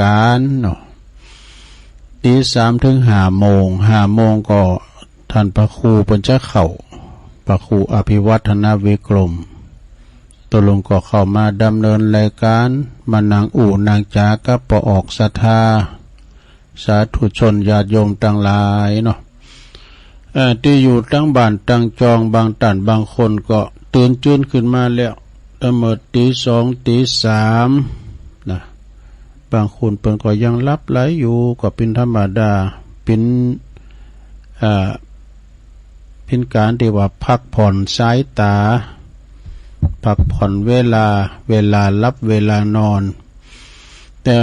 การเนาะตี3 ถึง 5 โมง5 โมงก็ท่านพระครูเพิ่นจะเข้าพระครูอภิวัฒนวิกรมตัวลงก็เข้ามาดำเนินรายการมานั่งนางจากัปออกศรัทธาสาธุชนญาติโยมทั้งหลายเนาะที่อยู่ตั้งบ้านตั้งจองบางท่านบางคนก็ตื่นจื้นขึ้นมาแล้วตั้งแต่ตี 2 ตี 3นะบางคนเพิ่นก็ยังหลับไหลอยู่ก็เป็นธรรมดาเป็นการที่ว่าพักผ่อนสายตาพักผ่อนเวลารับเวลานอนแต่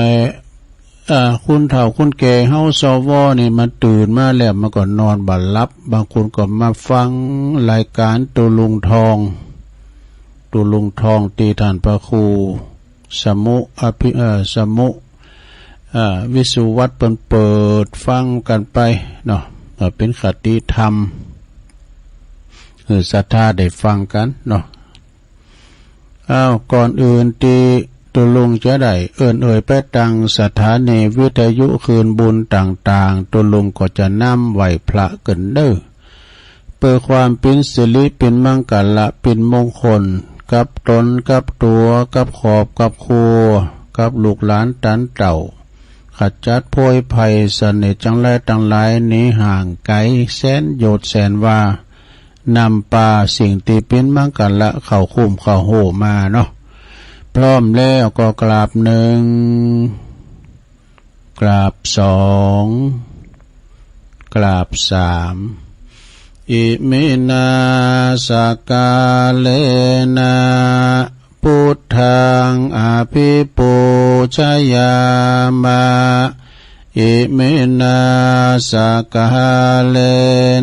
คุณเฒ่าคุณแก่เฮาสวนี่มันตื่นมาแล้วมันก็นอนบ่หลับบางคนก็มาฟังรายการตุลุงทองที่ท่านพระครูสมุวิสุวัตรเปิดฟังกันไปเนาะเป็นคติธรรมศรัทธาได้ฟังกันเนาะก่อนอื่นที่ตุลุงจะได้ไปตั้งสถานีวิทยุคืนบุญต่างๆตุลุงก็จะนำไหวพระกันเด้อเพื่อความเป็นสิริเป็นมังกรเป็นมงคลกับตนกับตัวกับขอบกับครัวกับลูกหลานตันเต่าขจัดโพยภัยเสน่ห์จังไรตั้งหลายนี้ห่างไกลแสนโยชน์แสนว่านำปาสิ่งที่เป็นมังกรเข้าคุ้มเข้าโหมาเนาะพร้อมแล้วก็กราบ1กราบ2กราบ3อิมินาสกาเลนะพุทธังอภิปูชยามะอิมินาสกาเล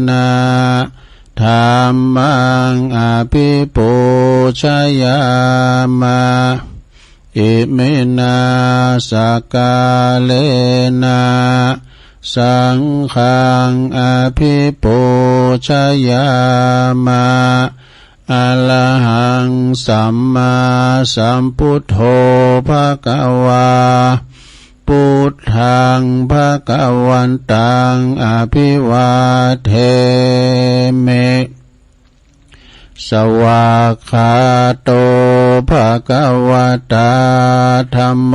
นะธัมมังอภิปูชยามะอิมินาสกาเลนะสังฆังอภิปูชยามะอะระหังสัมมาสัมพุทโธภควาพุทธังภคะวันตังอภิวาเทมิสวากขาโตภควตาธัมโม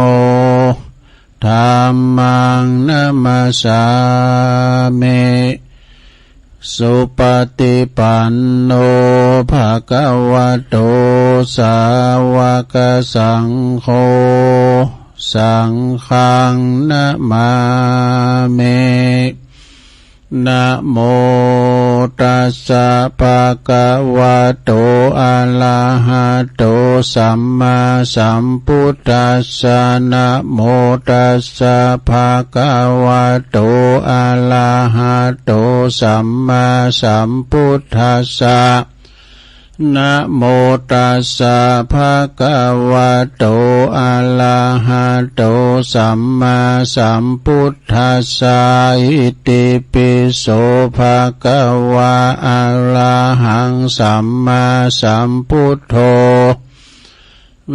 ธัมมังนัมมัสสามิสุปฏิปันโนภควโตสาวกสังโฆสังฆังนะมามินะโมตัสสะภะคะวะโตอะระหะโตสัมมาสัมพุทธัสสะนะโมตัสสะภะคะวะโตอะระหะโตสัมมาสัมพุทธัสสะนะโมตัสสะภะคะวะโตอะระหะโตสัมมาสัมพุทธัสสะอิติปิโสภะคะวะอะระหังสัมมาสัมพุทโธ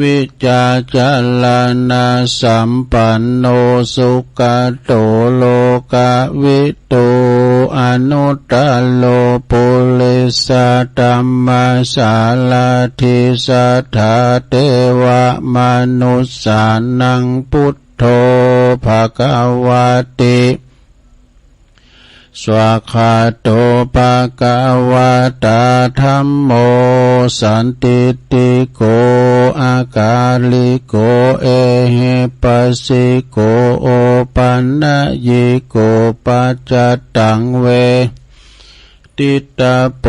วิจาจารณะสัมปันโนสุขโตโลกวิทูอนุตตโลปุริสธัมมาสาลาธิสัทธาเทวมนุสสานังพุทโธภควติสวากขาโตภควตาธัมโมสันติติโกอากาลิโกเอหิปัสสิโกโอปันนะยิโกปัจจตังเวติตาโป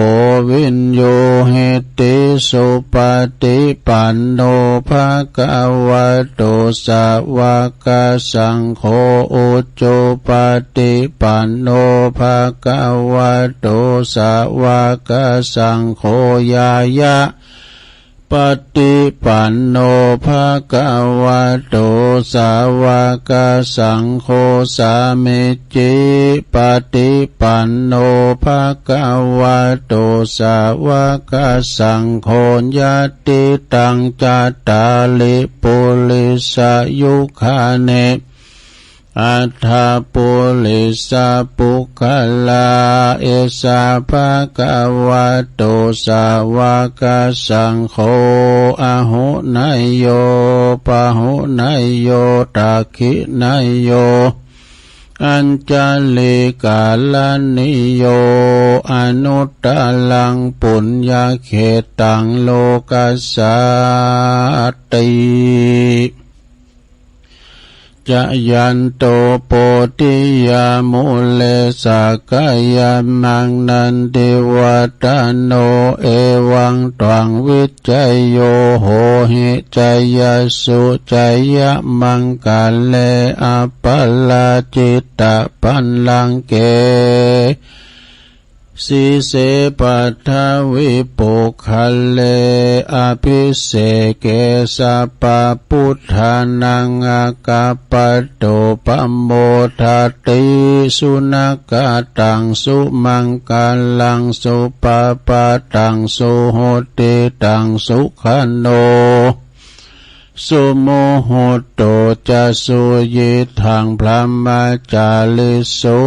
วินโยเหติสุปฏิปันโนภควโตสาวกสังโฆอุจจปฏิปันโนภควโตสาวกสังโฆญายะปฏิปันโนภควโตสาวกสังโฆสามิจิปฏิปันโนภควโตสาวกสังโฆญาติตังจัตตาลิปุริสยุคาเน อัฏฐปุริสปุคลาเอสาภะคะวะโตสาวกสังโฆอะหุนายโยปะหุนายโยตักขินายโยอัญจลิกาลนิโยอนุตตลังปุญญาเขตังโลกัสสติจะยันโตโปติยามุเลสกายามังนันติวัตโนเอวังตวังวิจัยโยโหหิจายสุจายมังกาเลอปัลลาจิตตปันลังเกสีเสปัทวิปุคัลเลอภิเสเกสัพพพุทธานังอากาปโตปัมโมทัตติสุนักตังสุมังกาลังสุปปะตังสุโหติตังสุขันโนสุโมโหโตจะสุยิทังพระมาจาลิสุ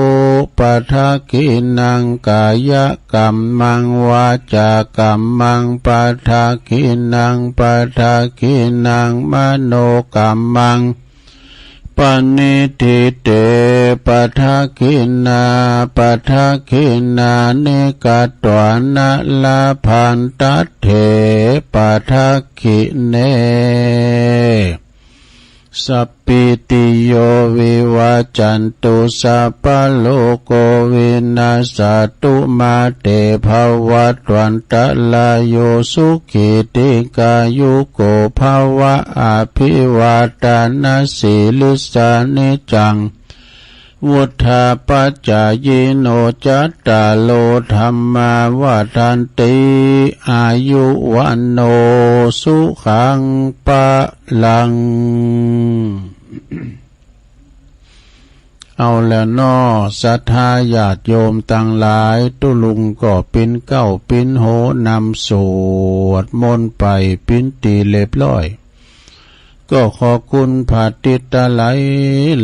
ปัฏกินังกายกัมมังวาจากัมมังปัฏกินังปัฏกินังมโนกัมมังปณิทิเตปัฏกินาปัฏกินานิกัตวานะลาพันตัตเถปัฏกิเนสัพพิติโยวิวัจจันตุสัพพะโลกวินาศตุมาเตภวัตวันตลายโยสุขิติกายุโกภวะอภิวาทานาสีลิสานิจังวุฒาปัจจายโนจัตตาโลธัมมาวาทันติอายุวันโนสุขังปะลังเอาแล้วนอศรัทธาญาติโยมต่างหลายตุลุงก็ปิ้นเก้าปิ้นโหนำสวดมนต์ไปปิ้นตีเรียบร้อยก็ขอคุณพาติตะไหล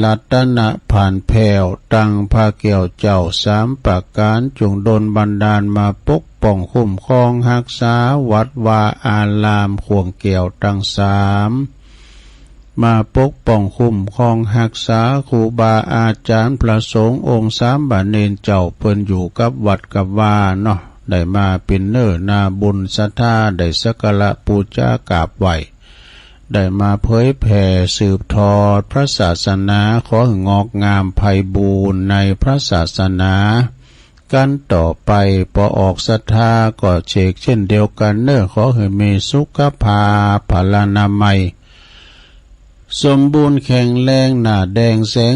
ลัตนะผ่านแผ่วตั้งพาเกี่ยวเจ้าสามประการจงดลบันดาลมาปกป้องคุ้มครองรักษาวัดวาอารามข่วงเกี่ยวตั้งสามมาปกป้องคุ้มครองรักษาครูบาอาจารย์พระสงฆ์องค์สามบาเนนเจ้าเพิ่นอยู่กับวัดกับวาเนาะได้มาเป็นเนื้อนาบุญศรัทธาได้สักการะปูชากราบไหว้ได้มาเผยแผ่สืบทอดพระศาสนาขอให้งอกงามไพบูรณ์ในพระศาสนากันต่อไปพอออกศรัทธาก็เชกเช่นเดียวกันเน้อขอให้มีสุขภาพพลานามัยสมบูรณ์แข็งแรงหน้าแดงแสง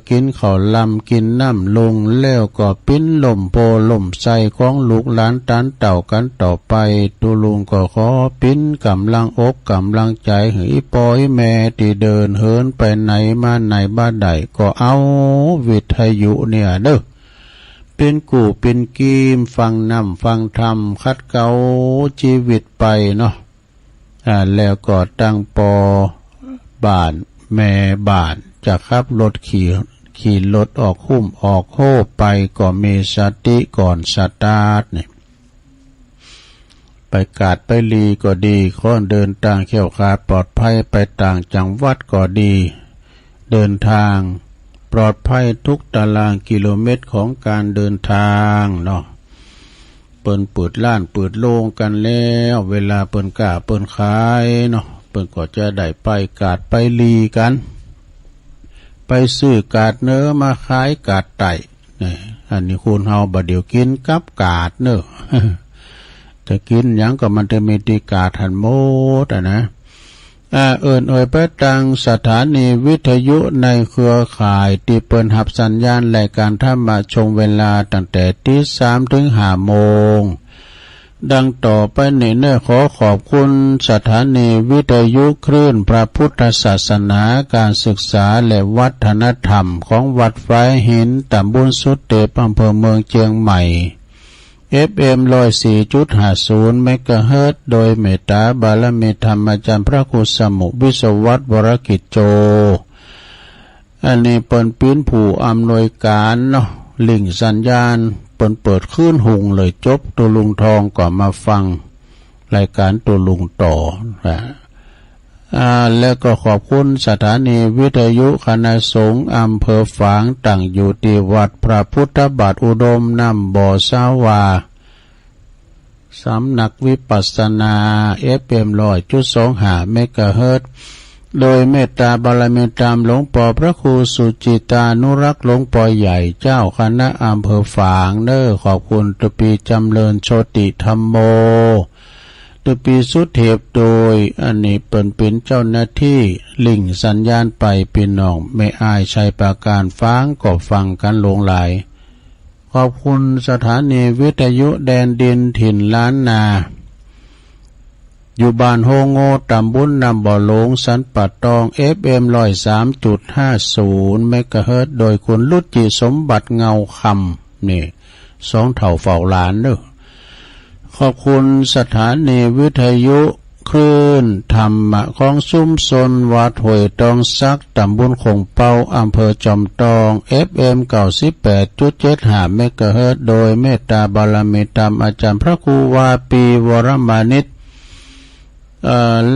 กินข้าวลำกินน้ำลงแล้วก็ปิ้นลมโพลมใสของลูกหลานตานเต่ากันต่อไปตุลุงก็ขอปิ้นกำลังอกกำลังใจให้ปอยแม่ที่เดินเหินไปไหนมาไหนบ้านใดก็เอาวิทยุเนี่ยเด้อเป็นกู่เป็นกีมฟังน้ำฟังธรรมคัดเกาชีวิตไปเนาะแล้วก็ตั้งปอบ้านแม่บ้านจะขับรถขี่รถออกคุ้มออกโคไปก็มีสติก่อนสตาร์ทเนี่ยไปกาดไปลีก็ดีข้อนเดินทางเขี่ยวขาดปลอดภัยไปต่างจังหวัดก็ดีเดินทางปลอดภัยทุกตารางกิโลเมตรของการเดินทางเนาะเปิ่นเปิดร้านเปิดโรงกันแล้วเวลาเปิ่นกล้าเปิ่นขายเนาะเปิ่นก็จะได้ไปกาดไปลีกันไปซื้อกาดเนื้อมาขายกาดไต่นี่อันนี้คุณเฮาบ่เดี๋ยวกินกับกาดเนื้อ จะกินหยังก็มันจะมีตีกาดหันโมดนะไปตังสถานีวิทยุในเครือข่ายที่เปิดหับสัญญาณรายการธรรมะชงเวลาตั้งแต่ตี 3 ถึง 5 โมงดังต่อไปนี้เนื้อขอขอบคุณสถานีวิทยุคลื่นพระพุทธศาสนาการศึกษาและวัฒนธรรมของวัดฝายหินตำบลสุดเตปอำเภอเมืองเชียงใหม่ FM 104.50 เมกะเฮิรตซ์โดยเมตตาบารมีธรรมอาจารย์พระครูสมุวิศวัตรวรกิจโจ อันนี้เปิ่นปิ้นผู้อำนวยการเนาะลิงสัญญาณเปิ่นเปิดขึ้นหุงเลยจบตัวลุงทองก็มาฟังรายการตัวลุงต่อแล้วก็ขอบคุณสถานีวิทยุคณะสงฆ์อำเภอฝางตั้งอยู่ที่วัดพระพุทธบาทอุดมน้ำบ่อสาวาสำนักวิปัสสนา FM 100.25 เมกะเฮิรตซ์โดยเมตตาบารมีธรรมหลวงปู่พระครูสุจิตานุรักษ์หลวงปู่ใหญ่เจ้าคณะอำเภอฝางขอบคุณตุปีจำเริญโชติธรรมโมตุปีสุเทพโดยอันนี้เป็นเจ้าหน้าที่ลิงสัญญาณไปพี่น้องไม่อายชัยประการฟ้างก็ฟังกันหลงไหลขอบคุณสถานีวิทยุแดนดินถิ่นล้านนาอยู่บ้านโฮโงตำบลนำบ่อหลงสันปัดตอง FM 103.50 เมกะเฮิรตซ์โดยคุณลุจิสมบัติเงาคำนี่สองเถ่าเฝ้าหลานขอบคุณสถานีวิทยุคลื่นธรรมะของซุ้มซนวัดห้วยตองซักตำบลคงเปาอำเภอจอมทอง FM 98.75 เมกะเฮิรตซ์โดยเมตตาบารมีธรรมอาจารย์พระครูวาปีวรมานิช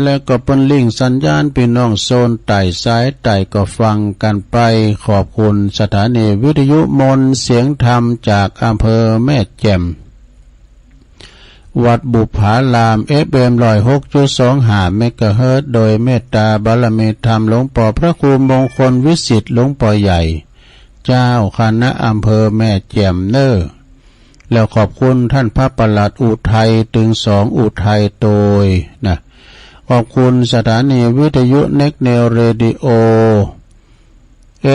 และก็เป็นลิงสัญญาณพี่น้องโซนไต่ซ้ายไต่ก็ฟังกันไปขอบคุณสถานีวิทยุมนเสียงธรรมจากอำเภอแม่แจ่มวัดบุพาราม FM 106.25 เมกะเฮิรตซ์โดยเมตตาบารมีธรรมหลวงปู่พระครูมงคลวิสิทธิ์หลวงปู่ใหญ่เจ้าคณะอำเภอแม่แจ่มแล้วขอบคุณท่านพระประหลัดอุทัยถึง2อุทัยโดยขอบคุณสถานีวิทยุเน็กเนลเรดิโอ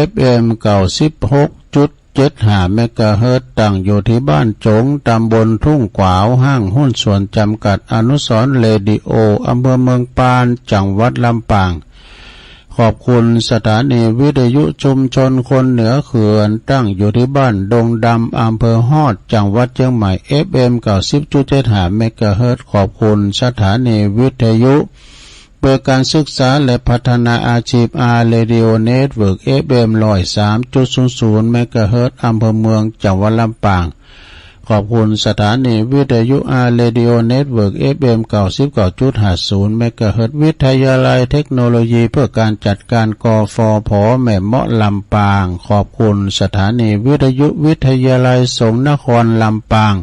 FM 96.75 เมกะเฮิรตซ์ตั้งอยู่ที่บ้านจงตำบลทุ่งกวาวห้างหุ้นส่วนจำกัดอนุสรณ์เรดิโออำเภอเมืองปานจังหวัดลำปางขอบคุณสถานีวิทยุชุมชนคนเหนือเขื่อนตั้งอยู่ที่บ้านดงดำอำเภอฮอดจังหวัดเชียงใหม่ FM 90.75 เมกะเฮิรตซ์ขอบคุณสถานีวิทยุเพื่อการศึกษาและพัฒนาอาชีพเรดิโอเน็ตเวิร์ก FM 103.00 เมกะเฮิรตซ์อำเภอเมืองจังหวัดลำปางขอบคุณสถานีวิทยุเรดิโอเน็ตเวิร์ก FM 99.50 เมกะเฮิรตซ์วิทยาลัยเทคโนโลยีเพื่อการจัดการกฟผ.แม่เมาะลำปางขอบคุณสถานีวิทยุวิทยาลัยสงฆ์นครลำปาง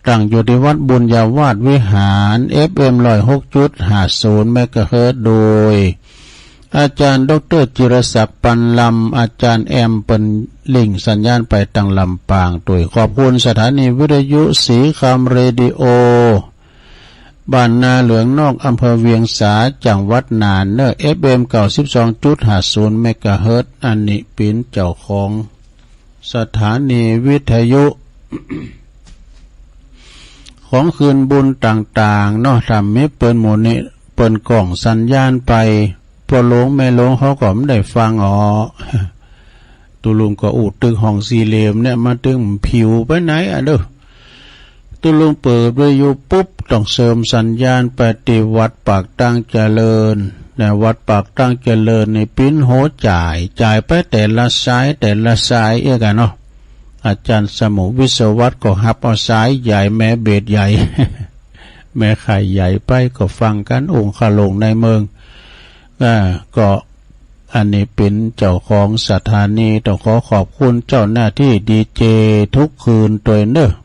ตั้งอยู่ที่วัดบุญญาวาสวิหาร FM 106.50 เมกะเฮิรตซ์โดยอาจารย์ดร.จิรศักดิ์ปันลำอาจารย์แอมเป็นลิงสัญญาณไปตั้งลำปางโดยขอบคุณสถานีวิทยุศรีคำเรดิโอบ้านนาเหลืองนอกอำเภอเวียงสาจังหวัดน่านFM 92.50 เมกะเฮิรตซ์อันนี้เป็นเจ้าของสถานีวิทยุ ของคืนบุญต่างๆทำให้เปิดหมู่นี้เปิดกล่องสัญญาณไปพอหลงแม่หลงเขาก็ไม่ได้ฟังตุลุงก็อุดตึกห้องสี่เหลี่ยมเนี่ยมาตึงผิวไปไหนตุลุงเปิดวิทยุปุ๊บต้องเสริมสัญญาณไปที่วัดปากตั้งเจริญวัดปากตั้งเจริญในปิ้นโหจ่ายไปแต่ละสายกันอาจารย์สมุวิศวัตก็หับเอาสายใหญ่แม่เบสใหญ่ แม่ไข่ใหญ่ไปก็ฟังกันองค์ขลงในเมืองก็อันนี้เป็นเจ้าของสถานีต้องขอขอบคุณเจ้าหน้าที่ดีเจทุกคืนตัว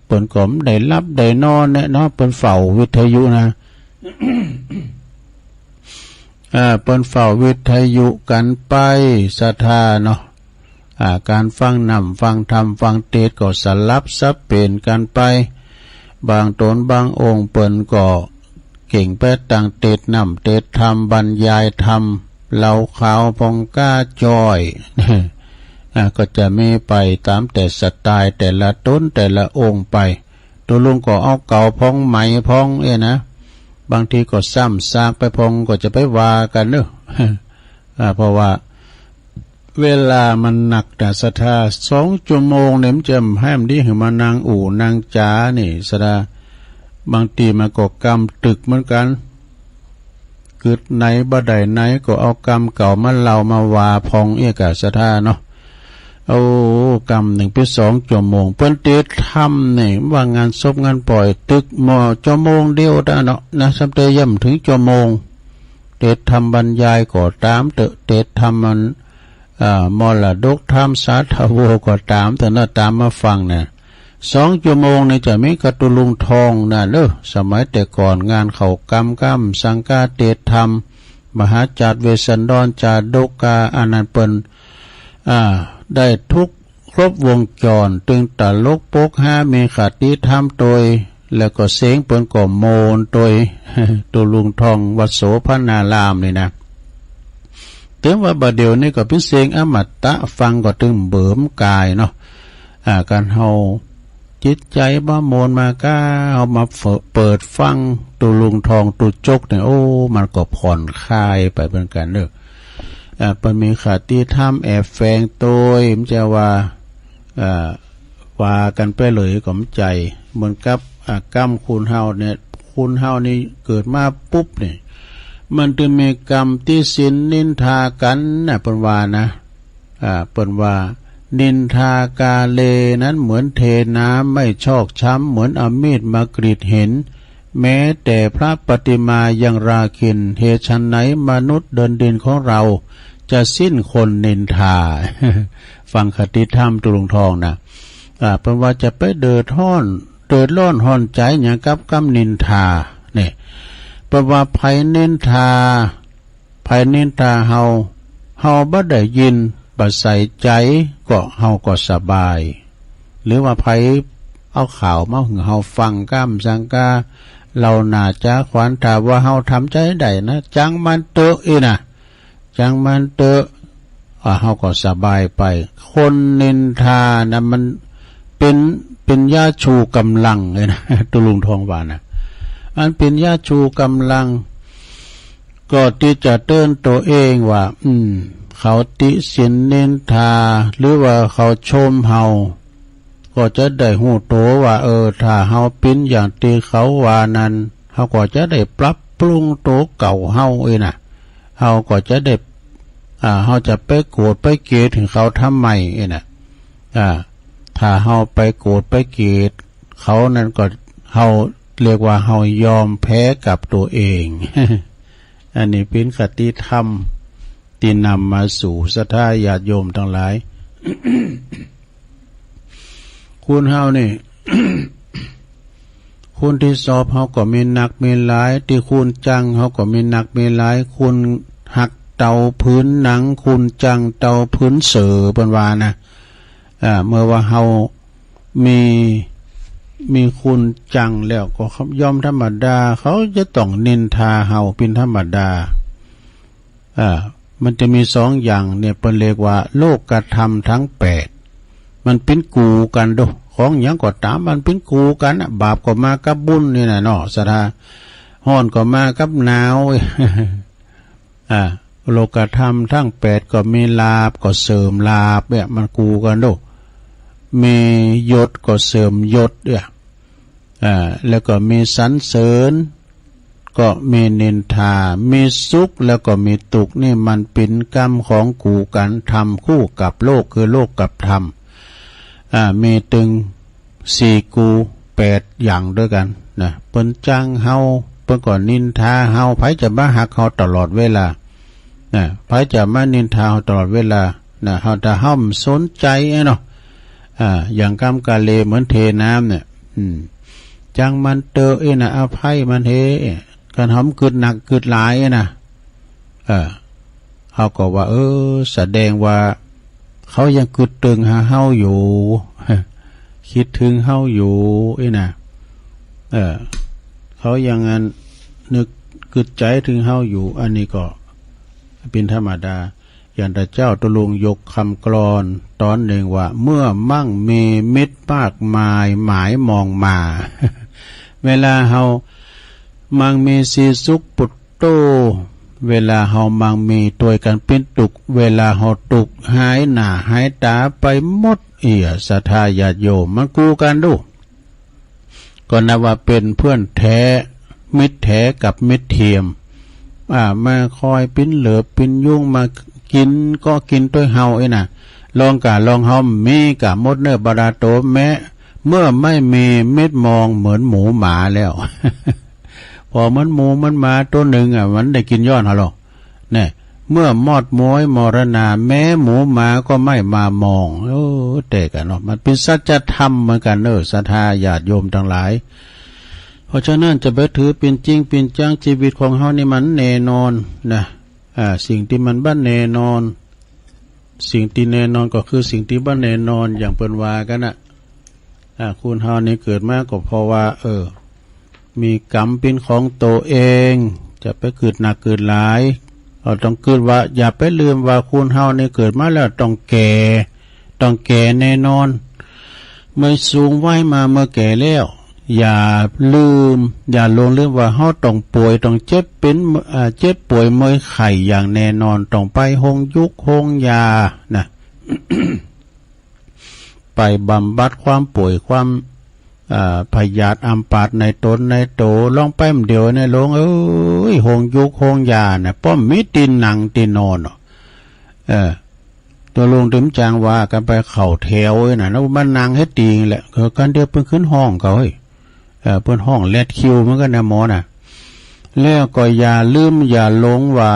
เปิ่นก็มได้รับได้นอนเปิ่นเฝ้าวิทยุนะ เปิ่นเฝ้าวิทยุกันไปศรัทธาการฟังนำฟังธรรมฟังเทศก็สลับซับเปลี่ยนกันไปบางตนบางองค์เปิ่นก็เก่งไปต่างเทศนำเทศธรรมบรรยายธรรมเหล่าขาวพองก้าจ้อย ก็จะมีไปตามแต่สไตล์แต่ละต้นแต่ละองค์ไปตัวลุงก็เอาเก่าพองใหม่พองนะบางทีก็ซ้ำซากไปพองก็จะไปว่ากันเพราะว่าเวลามันหนักแต่ศรัทธา2 ชั่วโมงเนี่ยมันจะให้มันดีให้มานางอู่นางจ๋านี่สดาบางทีมันก็กำตึกเหมือนกัน กึดไหนบ่ได้ไหนก็เอากรรมเก่ามาเล่ามาว่าพองเอกสถาเนาะเอากรรม1-2 ชั่วโมงเปิ้นเตดทำนี่ว่างานศพงานปล่อยตึกหมอชั่วโมงเดียวได้เนาะนะสัมเตย่ำถึงชั่วโมงเตดทำบรรยายก็ตามเตดทำมันมรดกทำสาธโวก็ตามแต่น่าตามมาฟังเนี่ย2 ชั่วโมงนี่จะมีกระตุลุงทองนะเด้อสมัยแต่ก่อนงานเขากำสังฆาเตดธรรมมหาจัดเวสสันดรจาดกาอนันต์เปิ้นได้ทุกครบวงจรตึงตลกปกห้ามีขัดดีธรรมโดยแล้วก็เสียงเปิ้นก็โมนโดยตุลุงทองวัดโสพนารามนี่นะถึงว่าบัดเดี๋ยวนี้ก็เป็นเสียงอมตะฟังก็ถึงเบิ่มกายเนาะการเฮาจิตใจบ้าโมนมาก้าเอามาเปิดฟังตุลุงทองตุจกเนี่ยโอ้มันก็ผ่อนคลายไปเป็นกันเด้อเปิ้นมีขัดดีธรรมแอบแฝงโดยมันจะว่ากันไปเลยก็มใจเหมือนกับกรรมคุณเฮาเนี่ยคุณเฮานี่เกิดมาปุ๊บเนี่ยมันจะมีกรรมที่สินนินทากันนะเปิ้นว่านะเปิ้นว่านินทากาเลนั้นเหมือนเทน้ำไม่ชอกช้ำเหมือนเอามีดมากรีดเห็นแม้แต่พระปฏิมายังราคินเหตุฉันไหนมนุษย์เดินดินของเราจะสิ้นคนนินทา ฟังคติธรรมตุลุงทองนะเปิ้นว่าจะไปเดือดร้อนห้อนใจอย่างกับกำนินทาเนี่ยเพราะว่าภัยนินทาเฮาบ่ได้ยินบ่ใส่ใจก็เฮาก็สบายหรือว่าภัยเอาข่าวมาให้เฮาฟังก้ามสังกาเราน่าจะขวัญถามว่าเฮาทำใจได้นะจังมันเตอะอีนะจังมันเตอะเฮาก็สบายไปคนนินทานะมันเป็นยาชูกำลังเลยนะตุลุงทองว่านะอันเป็นยาชูกำลังก็ที่จะเตือนตัวเองว่าเขาติสินนินทาหรือว่าเขาชมเฮาก็จะได้หูโตว่าถ้าเฮาเป็นอย่างที่เขาว่านั้นเฮาก็จะได้ปรับปรุงโตเก่าเฮาน่ะเฮาก็จะได้เฮาจะไปโกรธไปเกลียดถึงเขาทำไมน่ะถ้าเฮาไปโกรธไปเกลียดเขานั้นก็เฮาเรียกว่าเฮายอมแพ้กับตัวเอง อันนี้เป็นคติธรรมที่นำมาสู่ศรัทธาญาติโยมทั้งหลาย คุณเฮานี่ คุณที่สอบเฮาก็มีหนักมีหลายที่คุณจังเฮาก็มีหนักมีหลายคุณหักเตาพื้นหนังคุณจังเตาพื้นเสือเปิ้นว่านะเมื่อว่าเฮามีคุณจังแล้วก็ยอมธรรมดาเขาจะต้องนินทาเฮาเป็นธรรมดามันจะมี2 อย่างเนี่ยเปิ้นเรียกว่าโลกกธรรมทั้ง8มันเป็นกูกันโดของหยังก็ตามมันเป็นกูกันบาปก็มากับบุญนี่น่ะเนาะศรัทธาฮ้อนก็มากับหนาว โลกธรรมทั้ง8ก็มีลาภก็เสริมลาภเนี่ยมันกูกันโดมียศก็เสริมยศเนี่ยแล้วก็มีสรรเสริญก็มีนินทามีสุขแล้วก็มีทุกข์นี่มันเป็นกรรมของกูกันทำคู่กับโลกคือโลกกับธรรมมีถึง4กู8อย่างด้วยกันนะเปิ้นจังเฮาเปิ้นก็นินทาเฮาไผจะมาหักเฮาตลอดเวลานะไผจะมานินทาเฮาตลอดเวลานะเฮาถ้าเฮาสนใจเนาะอย่างกรรมกาเลเหมือนเทน้ำเนี่ยจังมันเตอนะอภัยมันเฮกันหอมกึดหนักกึดหลายนะเขาก็ว่าแสดงว่าเขายังกึดตึงหาเฮาอยู่ คิดถึงเฮาอยู่นะเขายังนึกกึดใจถึงเฮาอยู่อันนี้ก็เป็นธรรมดาอย่างพระเจ้าตุลุงยกคำกลอนตอนหนึ่งว่าเมื่อมั่งมีมิตรมากมายหมายมองมา เวลาเฮามังมีสีสุขปุตโตเวลาเฮามังมีตัวกันเป็นตุกเวลาเฮาตุกหายหน้าหายตาไปหมดศรัทธาญาติโยมมันกูกันดูก็นับว่าเป็นเพื่อนแท้มิตรแท้กับมิตรเทียม มาคอยปิ้นเหลือปิ้นยุ่งมากินก็กินด้วยเฮาไอ้น่ะลองกะลองเฮามีกะมดเนื้อบาดาโตแม้เมื่อไม่มีเม็ดมองเหมือนหมูหมาแล้ว พอมันหมูมันหมาตัวหนึ่งมันได้กินยอดเขาหรอกเนี่ยเมื่อมอดม้อยมรณาแม้หมูหมาก็ไม่มามองแต่กันเนาะมันเป็นสัจธรรมเหมือนกันศรัทธาญาติโยมทั้งหลายเพราะฉะนั้นจะไปถือเป็นจริงเป็นจังชีวิตของเฮานี่มันแน่นอนนะสิ่งที่มันบ้านแน่นอนสิ่งที่แน่นอนก็คือสิ่งที่บ้านแน่นอนอย่างเปิ้นว่ากันน่ะคุณเฮานี่เกิดมาก็เพราะว่ามีกรรมเป็นของตัวเองจะไปเกิดหนักเกิดหลายเราต้องเกิดว่าอย่าไปลืมว่าคุณเฮานี่เกิดมาแล้วต้องแก่แน่นอนเมื่อสูงไว้มาเมื่อแก่แล้วอย่าลืมอย่าลงเรื่องว่าเฮาต้องป่วยต้องเจ็บเป็นเจ็บป่วยเมื่อไข้อย่างแน่นอนต้องไปโรงยุกโรงยานะ ไปบำบัดความป่วยความพยาธิอัมพาตในตนในโตลองไปเดียวในโรงโรงยุกโรงยาน่ะป้อมมีตีนหนังตีนนอนตัวลงถึงจางว่ากันไปเข่าแถวน่ะแล้วมันนางให้ตีแหละคือกันเดียวเพิ่งขึ้นห้องเขาเพิ่นห้องแลดคิวเหมือนกันนะหมอน่ะแล้วก็อย่าลืมอย่าหลงว่า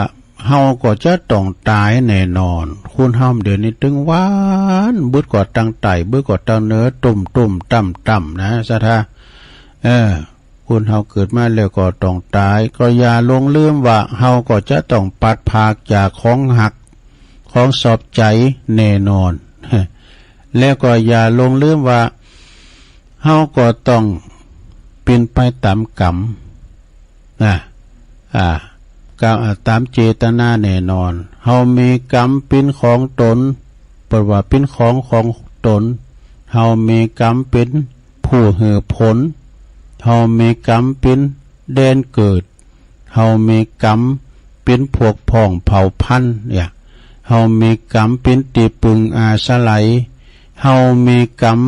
เฮาก็จะต้องตายแน่นอนคุณเฮาเดี๋ยวนี้ตึงหวานบึดกอดตังไตบึดกอดตังเนื้อตุ่มต่ำนะสะทาคุณเฮาเกิดมาแล้วก็ต้องตายก็อย่าหลงลืมว่าเฮาก็จะต้องปัดภาคจากของหักของสอบใจแน่นอนแล้วก็อย่าหลงลืมว่าเฮาก็ต้องเป็นไปตามกรรมตามเจตนาแน่นอนเฮามีกรรมเป็นของตนเพราะว่าเป็นของตนเฮามีกรรมเป็นผู้ให้ผลเฮามีกรรมเป็นแดนเกิดเฮามีกรรมเป็นพวกพ้องเผ่าพันธุ์เนี่ยเฮามีกรรมเป็นตีปึงอาสไลเฮามีกรรม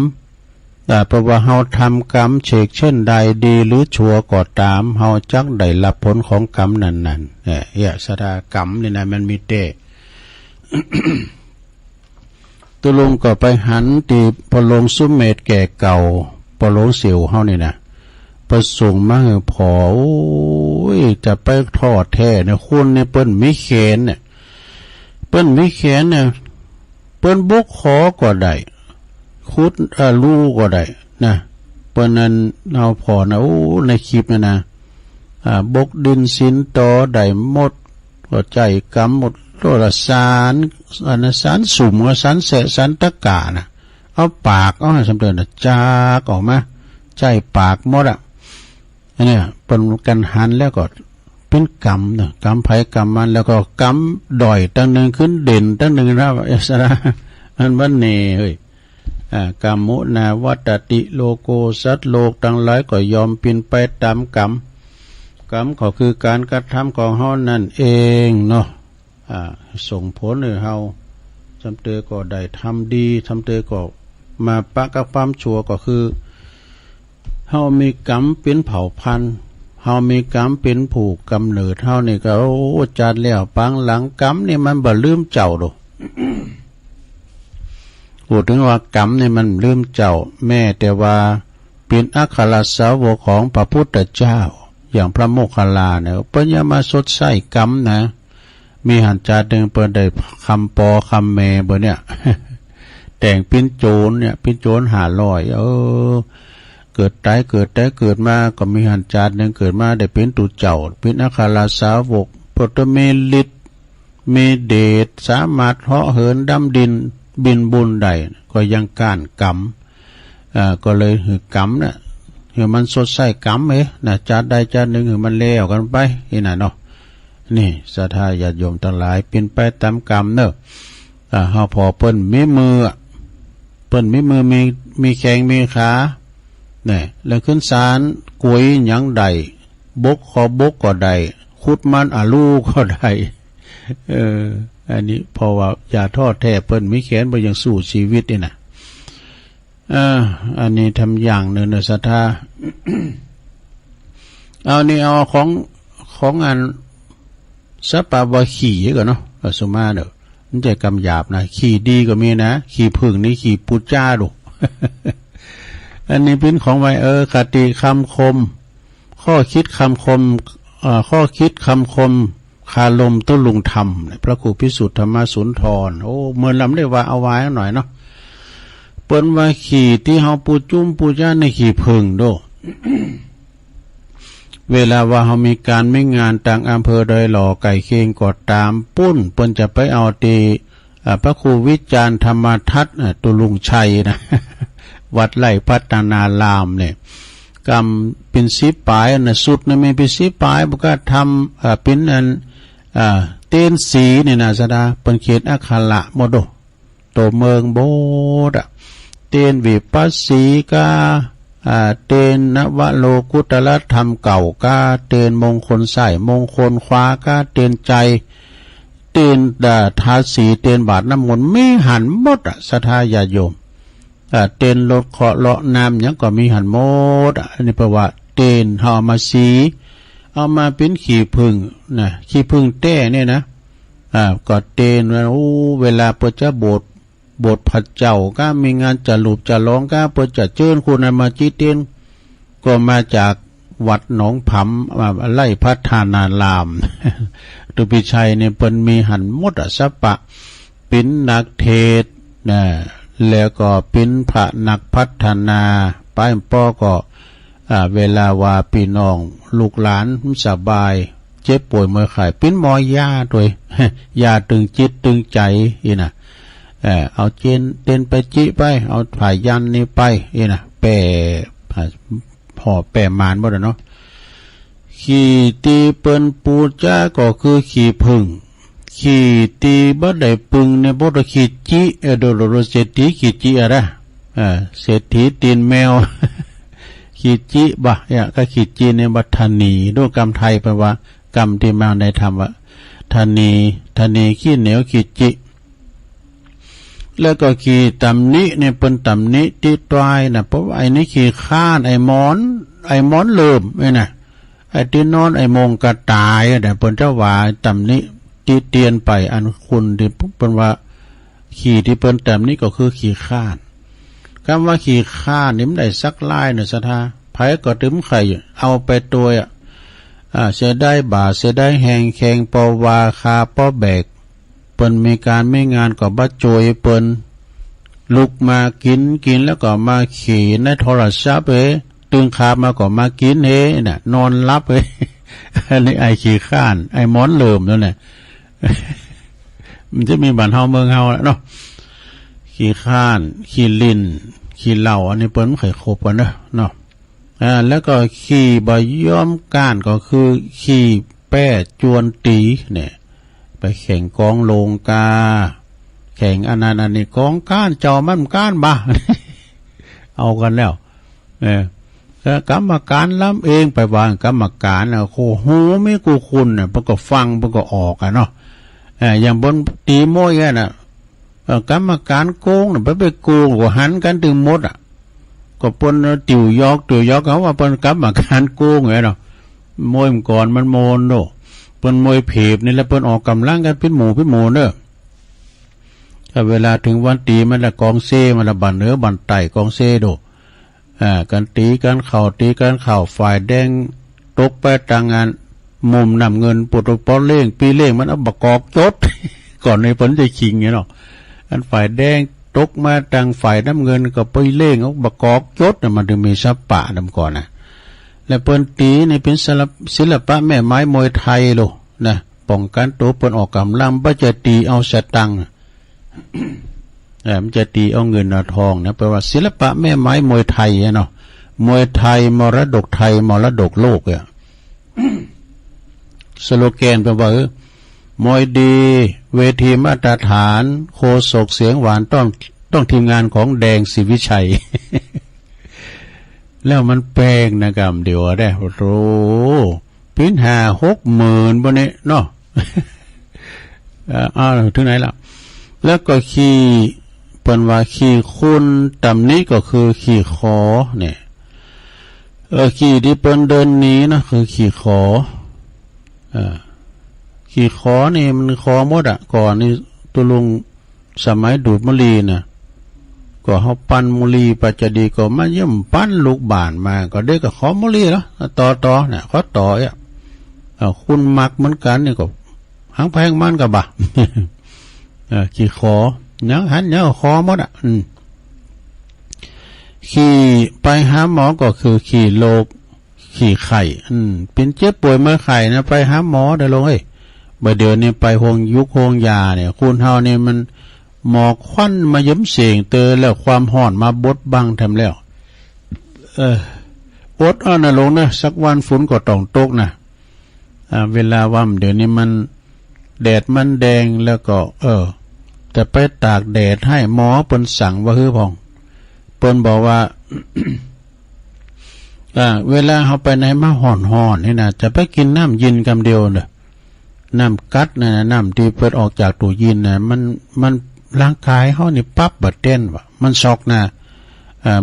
แต่เพราะว่าเฮาทำกรรมเฉกเช่นใดดีหรือชั่วก็ตามเฮาจักได้รับผลของกรรมนั้นๆสถากรรมนี่นะมันมีเต ตุลงก็ไปหันตีพอลงสุมเมตแก่เก่าพอลงเสียวเฮานี่นะประสงค์มาให้พอจะไปทอดแท้เนี่ยคุณเนี่ยเปิ้นมีแขนเนี่ยเปิ้นมีแขนเนี่ยเปิ้นบกขอก็ได้คุดลู่ก็ได้นะเปิ้นนั้นเอาพอนะในคลิปนะบกดินสินต่อได้หมดก็ใจกรรมหมดโทรสารสารสุ่มกับสารเสสารตะกานะเอาปากเอาให้สำเร็จนะจากออกมาใจปากหมดเนี่ยเป็นกันหันแล้วก็เป็นกรรมนะกรรมไผกรรมมันแล้วก็กรรมด่อยตั้งหนึ่งขึ้นเด่นตั้งหนึ่งนะสระอันวันเนเฮ้ยกรรมมุนาวัตติโลโกสัตโลกทั้งหลายก็ยอมเป็นไปตามกรรมก็คือการกระทำของเฮานั่นเองเนาะส่งผลให้เฮาทำเตอก็ได้ทำดีทำเตอก็มาปะกับความชั่วก็คือเฮามีกรรมเป็นเผ่าพันธุ์เฮามีกรรมเป็นผูกกำเนิดเฮานี่ก็จัดแล้วปังหลังกรรมนี่มันบ่ลืมเจ้าดอก พูดถึงว่ากรรมนี่มันลืมเจ้าแม่แต่ว่าเป็นอัครสาวกของพระพุทธเจ้าอย่างพระโมคคัลลาเนี่ยเปิ้นอย่ามาสดใส่กรรมนะมีหันจาดึงเปิ้นได้คำปอคำแม่เบิ่เนี่ย แต่งเป็นโจรเนี่ยเป็นโจร500เกิดตายเกิดมาก็มีหันจาดึงเกิดมาได้เป็นตุเจ้าเป็นอัครสาวกพุทธเมลิตมีเดชสามารถเหาะเหินดำดินบินบุญได้ก็ยังก้านกรรมก็เลยหือกรรมเนี่ยหือมันสดใสกรรมนะจัดใดจัดหนึ่งหือมันเลี้ยวกันไปนี่นะเนาะนี่ศรัทธาญาติโยมทั้งหลายเป็นไปตามกรรมเนอะเฮาพอเปิ้นมีมือมีแข้งมีขาเนี่ยแล้วขึ้นศาลกุยหยังใดบกขอบกก็ได้ขุดมันลูก็ได้อันนี้เพราะว่าอย่าทอดแท้เปิ้นมีแขนบ่ยังสู้ชีวิตนี่นะอันนี้ทำอย่างหนึ่งนะศรัทธา เอานี่เอาของอัน สปาบ่ขี่ก็เนาะสมมาเด้อมันใจกำหยาบนะขี่ดีก็มีนะขี่พึ่งนี่ขี่ปุจจ้าดู อันนี้เป็นของไว้คติคำคมข้อคิดคำคมข้อคิดคำคมคาลมต้นลุงธรรมพระครูพิสุทธิ์ธรรมสุนทรโอ้เมื่อลำได้ว่าเอาไว้หน่อยเนาะเปิ้นว่าขี่ที่เฮาปูจุ้มปูจ้าในขี่พึ่งโด เวลาว่าเฮามีการไม่งานต่างอำเภอโดยหล่อไก่เคียงกอดตามปุ้นเปิ้นจะไปเอาตีพระครูวิจารณ์ธรรมทัศน์ตุลุงชัยนะ วัดไร่พัฒนารามเนี่ยกำเป็นสีปลายนะสุดนะไม่เป็นสีปลายบุก็ทำเป็นอันเต้นสีเนี่ยนะสดาเป็นเขียนอักขระโมโดตัวเมืองโบดเต้นวิปัสสีกาเต้นนวโลกุตละธรรมเก่ากาเต้นมงคลใส่มงคลคว้ากาเต้นใจเต้นทาสีเต้นบาทน้ำมนต์ไม่หันหมดศรัทธาญาโยมเต้นรถเคาะเลาะน้ำยังก็มีหันหมดอันนี้แปลว่าเต้นห่อมาสีเอามาเป็นขี้ผึ้งนะขี้ผึ้งแต้เนี่ยนะก็เต้นเวลาเปิดจะบทผัดเจ้าก็มีงานจะหลุบจะร้องก็เปิดจะเชิญคุณมาจีเต้นก็มาจากวัดหนองผำไล่พัฒนาราม ตุปิชัยเนี่ยเปิ้นมีหันหมดสัปปะปิ้นนักเทศนะแล้วก็ปิ้นพระนักพัฒนาป้ายป้อก็เวลาว่าพี่น้องลูกหลานสบายเจ็บป่วยเมื่อไข้ปิ้นหมอยาด้วย ยาตึงจิตตึงใจอีน่ะเอาเจนเต้นไปจิไปเอาผ่ายันนี่ไปอีน่ะแปะห่อแปะมานบ่ได้เนาะขี่ตีเปิ้นปูจ้าก็คือขี่พึ่งขี่ตีบ่ได้ปึงในบ่ได้ขี่จิโดโรเศรษฐีขี่จิอะไรเศรษฐีตีนแมว ขี่จิบ่ก็ขี่จิในบัทนีด้วยกรรมไทยแปลว่ากรรมที่มาในธรรมว่าธนีขี้เหนียวขี่จิแล้วก็ขี่ตำนิเนี่ยเป็นตำนิที่ตายนะเพราะไอ้นี่ขี่ข้านไอ้มอนเลิ่มไอ้น่ะไอ้ที่นอนไอ้มงกระตายเนี่ยเป็นเจ้าว่าตำนิที่เตียนไปอันคุณที่เป็นว่าขี่ที่เป็นตำนิก็คือขี่ข้านคำว่าขี่ข้านนี่มันได้สักลายเนี่ยสถาไผก็ถึงไข่เอาไปตัวเสียได้บ่าเสียได้แหงแข่งปอวาคาปอแบกเปิ้นมีการไม่งานก็บัดโจยเปิ้นลุกมากินแล้วก็มาขี่ในโทรศัพท์ตื่นขามาก็มากินน่ะนอนรับอันนี้ไอ้ขี่ข้านไอ้ม้อนเลิ่มนั่นแหละ มันจะมีบ้านเฮาเมืองเฮาแล้วเนาะขี่ข้านขี่ลิ้นขี่เหล้าอันนี้เปิ้นไข่ครบกันเนาะแล้วก็ขี่บ่ย้อมก้านก็คือขี่แป้จวนตีเนี่ยไปแข่งกองโลงกาแข่งอันนี้กองก้านเจ้ามันก้านบ้า เอากันแล้วกรรมการล้ำเองไปวางกรรมการโอ้โหไม่กูคุณเนี่ยมันก็ฟังมันก็ออกเนาะอย่างบนตีโม้ยน่ะกรรมการโกงเนี่ยไปโกงก็หันกันถึงหมดก็ปนติวยอกเขาว่าเป็นกรรมการโกงไงเนาะมวยมันก่อนมันโมนโนเปิ้นมวยเพีบนี่แหละเปิ้นออกกำลังกันเป็นหมู่เด้อถ้าเวลาถึงวันตีมันละกองเซมันละบันเหนือบันไตกองเซโดกันตีกันเข่าฝ่ายแดงตกไปทางงานมุมนำเงินปุตปอเล่งปีเล่งมันเอาบกอกจด ก่อนในเปิ้นจะขิงไงเนาะอันฝ่ายแดงตกมาทางฝ่ายน้ำเงินก็ไปเล่งเอาบกอกจดมันถึงมีสัปปะนำก่อนและเปิ้นตีในเป็นศิลปะแม่ไม้มวยไทยโลนะป้องกันตัวเปิ้นออกกำลังบ่จะตีเอาสตังค์ มันจะตีเอาเงินเอาทองนะแปลว่าศิลปะแม่ไม้มวยไทยเนาะมวยไทยมรดกไทยมรดกโลกสโลแกนแปลว่ามวยดีเวทีมาตรฐานโคศกเสียงหวานต้องทีมงานของแดงศิวิชัย แล้วมันแปลงนะครับเดี๋ยวได้โอ้พิน50,000บ่เนี่ยเนาะ ถึงไหนแล้วแล้วก็ขี่เปิ้นว่าขี่คุณตำนี้ก็คือขี่ขอเนี่ยขี่ที่เปิ้นเดินนี้นะคือขี่ขอขี่ ขี่ขอนี่มันขอหมดก่อนนี่ตุลุงสมัยดูดมะลีน่ะก็เฮาปั้นมะลีปัจจดีก็มาเยี่ยมปั้นลูกบ้านมาก็เด็กก็ขอมะลีแล้วต่อเนี่ยขอต่อคุณมักเหมือนกันนี่ก็หางแพงมันก็บ่ขี่ขอยังหันยังขอหมดขี่ไปหาหมอก็คือขี่โรคขี่ไข่เป็นเจ็บป่วยเมื่อไข่นะไปหาหมอได้ลงเดี๋ยวนี้ไปโรงยุกโรงยาเนี่ยคุณเฮาเนี่ยมันหมอกควันมาย้ำเสียงเตอแล้วความห่อนมาบดบังทำแล้วอดเอานะลงนะสักวันฝนก็ต้องตกนะเวลาว่ำเดี๋ยวนี้มันแดดมันแดงแล้วก็แต่ไปตากแดดให้หมอเปิ้นสั่งว่าฮื้อพองเปิ้นบอกว่า เวลาเขาไปไหนมาห่อนนี่นะจะไปกินน้ำเย็นกำเดียวเนอะน้ำกัดนะน้ำที่เปิดออกจากตู้เย็นนะมันร่างกายเขานี่ปั๊บบัดเต้นวะมันช็อกนะ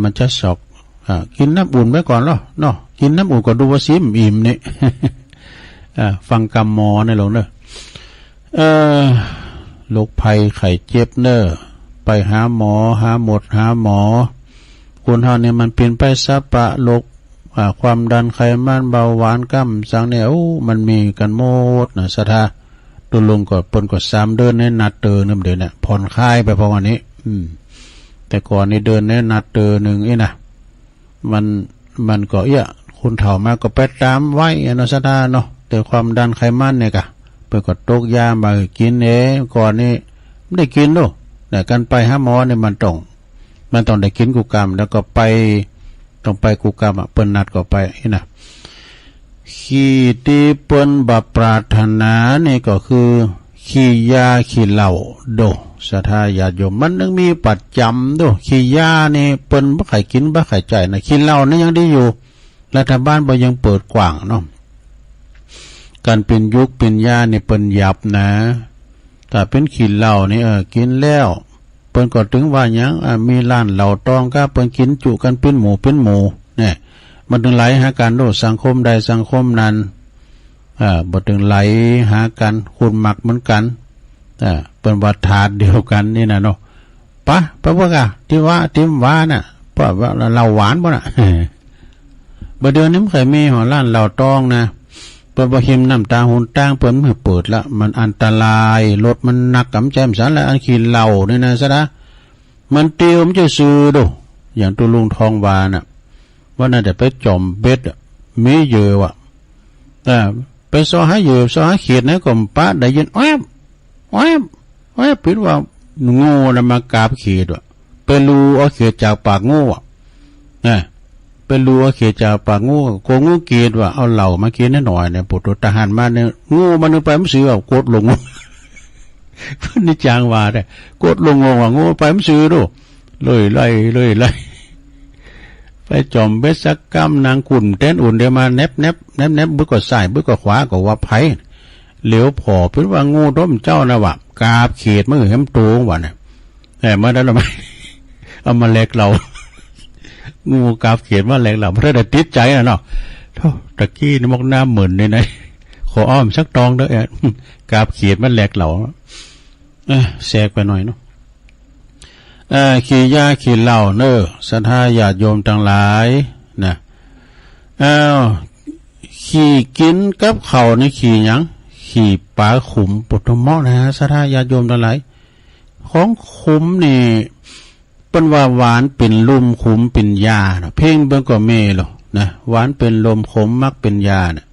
มันจะช็อกกินน้ำอุ่นไว้ก่อนเนาะกินน้ำอุ่นก็ดูว่าซิมอิ่มนี่ ฟังกำหมอในหลวงเนอะโรคภัยไข้เจ็บเนอะไปหาหมอหาหมอคนเฮาเนี่ยมันเปลี่ยนไปซะปะโรคความดันไขมันเบาหวานก้ำสังเนี่ยมันมีกันหมดนะสะทาตุลุงก็ปนก็3 เดือนในนัดเตอนึมเดือนเนี่ยผ่อนคลายไปพอวันนี้แต่ก่อนนี่เดินในนัดเตอหนึ่งนะมันก็คนเฒ่ามาก็ไปตามไว้นะสะทาเนาะแต่ความดันไขมันเนี่ยกะเปิดก็ตกยามากินก่อนนี่ไม่ได้กินด้วยแต่การไปหาหมอเนี่ยมันต้องได้กินกุกรรมแล้วก็ต้องไปกุกรรมเปิ้นนัดก็ไปนะขี้ที่เปิ้นบ่ปรารถนานี่ก็คือขี้ยาขี้เหล้าโดศรัทธาญาติโยมมันนึงมีประจำโดขี้ยานี่เปิ้นบ่ให้กินบ่ให้จ่ายนะขี้เหล้านี่ยังได้อยู่รัฐบาลบ่ยังเปิดกว้างเนาะการเป็นยุคเป็นยานี่เปิ้นยับนะถ้าเป็นขี้เหล้านี่กินแล้วเปิ้นก็ถึงว่าหยังมีร้านเหล้าตองก็เปิ้นกินจุกันเป็นหมู่เนี่ยมันถึงไหลหากันโดสังคมใดสังคมนั้นบ่ถึงไหลหากันคุณมักเหมือนกันเปิ้นว่าถาดเดียวกันนี่นะเนาะปะพวกที่ว่าติมหวานน่ะเพราะว่าเราหวานบ่น่ะ บ่เดือนนี้มันเคยมีหัวร้านเหล้าตองนะเปิ้นบ่หิมน้ำตาหุนตั้งเปิ้นเปิดละมันอันตรายรถมันหนักกำแจมสันแล้วอันขี้เหล้านี่นะซะนะมันเตียวมันจะซื้อดูอย่างตัวลุงทองวาน่ะว่าน่าจะไปจอมเบ็ดมีเยอะว่ะไปซอหาเยอะซอหาเขียดนะก็ป้าได้ยินแอบปิดว่างูน่ะมากราบเขียดว่ะไปรูเอาเขียดจากปากงูอ่ะไปรูเอาเขียดจากปากงูโกงูเกียดว่ะเอาเหล่ามากินหน่อยเนี่ยปุถุทหารมาเนี่ยงูมันนึงไปมันซื้อเอากดลงเพิ่นนี่จางว่าได้กดลงว่างูไปมันซื้อดูเลยไล่ไปจอมเบ็ดสักกำนางกุ่นเต้นอุ่นเดี๋ยวมาแนบบึกก็ซ้ายบึกก็ขวาก็ว่าไผเหลียวพอเป็นว่างูต้มเจ้านะว่ะกาบเขียดมือเห็มตัวว่ะเนี่ยแต่เมื่อนั้นเราไม่เอามาแลกเรางูกาบเขียดมาแลกเราเพราะได้ติดใจนะเนาะตะกี้นี่มกน้ำเหมือนนี่นะขออ้อมสักตองเด้อกาบเขียดมาแลกเราแสกไปหน่อยเนาะขี้ยาขี้เหล้าเนอศรัทธาญาติโยมทั้งหลายนะขี้กินกับข้าวนี่ขี้หยังขี้ปลาขุมปุถุมะนะศรัทธาญาติโยมทั้งหลายของขุมนี่เป็นว่าหวานเป็นลุ่มขุมเป็นยาเพ่งเบิ่งก็เมหรอกนะหวานเป็นลมขมมักเป็นยานะ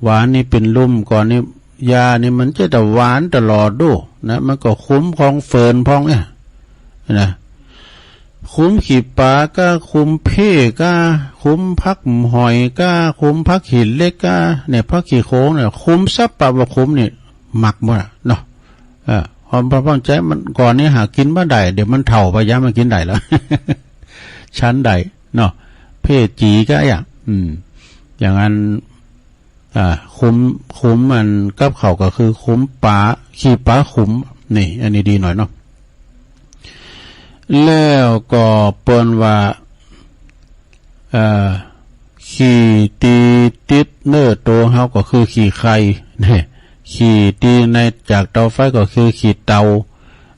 หวานนี่เป็นลุ่มก่อนนี่ยานี่มันจะแต่หวานตลอดดูนะมันก็คุ้มของเฟินพองเนี่ยนะคุ้มขีปลาก็คุ้มเพ่ก็คุ้มพักหอยก็คุ้มพักหินเล็กก็เนี่ยพักขี้โค้งเนี่ยคุ้มซับปะว่าคุ้มนี่หมักหมดเนาะความพร้อมใจมันก่อนนี้หากินมาได้เดี๋ยวมันเถ่าไปย้ำมันกินได้แล้ว ชั้นใดเนาะเพ่จีก็อย่างนั้นคุ้มมันกับเขาก็คือคุ้มปลาขี้ปลาคุ้มนี่อันนี้ดีหน่อยเนาะแล้วก็เปิ้นว่าขี่ตีติดเนื้อตัวเฮาก็คือขี่ไข่เนี่ย ขี่ตีในจากเตาไฟก็คือขี่เตา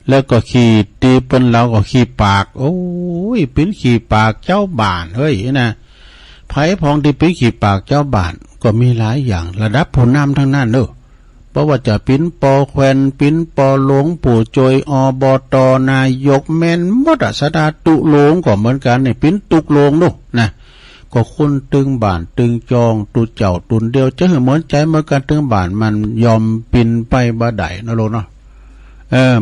แล้วก็ขี่ตีเปิ้นเราก็ขี่ปากโอ้ยเป็นขี่ปากเจ้าบ้านเฮ้ยนะไผพองที่เป็นขี่ปากเจ้าบ้านก็มีหลายอย่างระดับผู้นำทั้งนั้นเด้อเพราะว่าจะปิ้นปอแควนปิ้นปอหลวงปู่จอยอบตนายกแม่นหมดสดาตุโลงก็เหมือนกันนี่ปิ้นตุกโลงนู่นนะก็คนตึงบ้านตึงจองตุเจ้าตุนเดียวจะเหมือนใจเมื่อกันตึงบ้านมันยอมปินไปบ่ได้นะโลเนาะ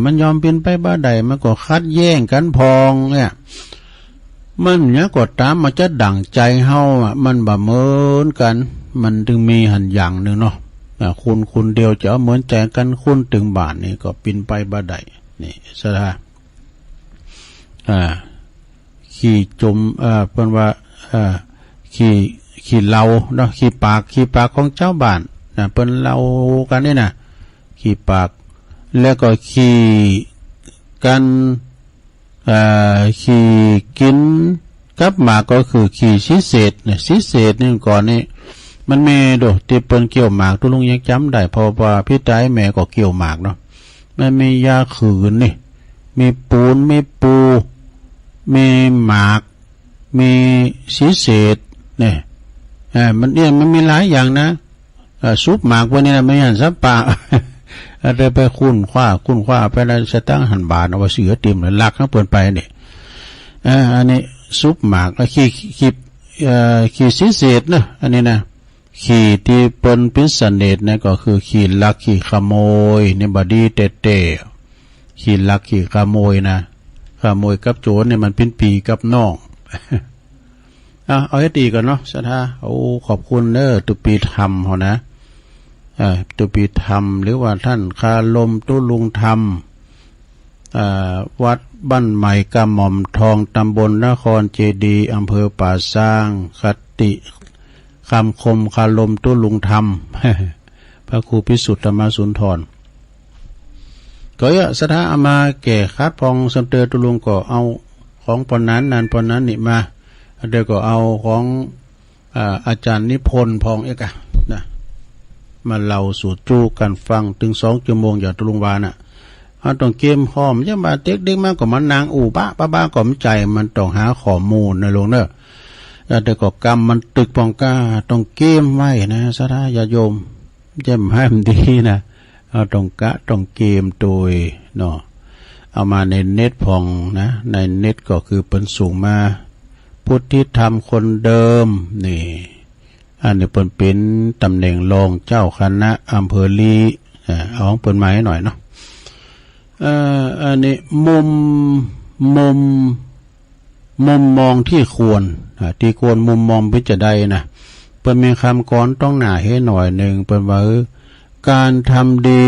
มันยอมปินไปบ่ได้มันก็คัดแย่งกันพองเนี่ยมันเนี่ยก็ตามมันจะดั่งใจเฮาอ่ะมันบ่เหมือนกันมันจึงมีหันอย่างหนึ่งเนาะคุณเดียวจะเหมือนใจกันคุณตึงบ้านนี่ก็ปินไปบ่ได้นี่ซะละขี่จมเพิ่นว่าขี่เหลาเนาะขี่ปากของเจ้าบ้านนะเปิ้นเล่ากันนี่นะขี่ปากแล้วก็ขี่กันขี่กินกับหมากก็คือขี่สิเศษเนี่ยสิเศษนี่ก่อนนี่มันมีโดที่เปิ้นเกี่ยวหมากตุลุงยังจำได้เพราะว่าพี่ตายแม่ก็เกี่ยวหมากเนาะมันมียาขืนนี่มีปูนมีปูมีหมากมีสีเศษเนี่ยมันมีหลายอย่างนะซุปหมากวันนี้นะไม่หันซับปะอะไรไปคุ้นคว้าไปแล้วจะตั้งหันบาทเอาไว้เสือเต็มเลยลักทั้งเปิดไปเนี่ยอันนี้ซุปหมากขี่สีเศษนะอันนี้นะขี่ที่เปิ้นพิษเนตนะก็คือขี่ลักขี่ขโมยในบดีเตขี่ลักขี่ขโมยนะขโมยกับโจรเนี่ยมันเป็นปีกับน้องเอาให้ดีก่อนเนาะสถาโอ้ขอบคุณเด้อตุปีธรรมเขานะตุปีธรรมหรือว่าท่านคาลมตุลุงธรรมวัดบ้านใหม่กระหม่อมทองตำบลนครเจดีย์อำเภอป่าซางคติคำคมคาลมตุลุงธรรม พระครูพิสุทธิ์ธรรมสุนทรก็สถาเอามาแก่คัดพองสมเตอตุลุงก็เอาของปนนั้นปนนั้นนี่มาเดี๋ยวก็เอาของอาจารย์นิพนธ์พองเอกะนะมาเล่าสู่จู้กันฟังถึง2 ชั่วโมงอย่างตุลุงวาน่ะต้องเกมหอมยังมาเด็กๆมากกว่ามันนางอู่ป้าก่อมใจมันต้องหาข้อมูลนะลุงเนอะแต่ก็กรรมมันตึกปองก้าต้องเกมไว้นะสาธาโยมเยี่ยมให้มันดีนะต้องเกมโดยเนาะเอามาในเน็ตพองนะในเน็ตก็คือเป็นสูงมาพุทธิธรรมคนเดิมนี่อันนี้เป็นตำแหน่งรองเจ้าคณะอำเภอลีเอาของเปิ้นมาให้หน่อยเนาะอันนี้มุมมองที่ควรมุมมองพิจารณานะเปิ้นมีคำกรต้องหนาให้หน่อยหนึ่งเปิ้นว่าการทำดี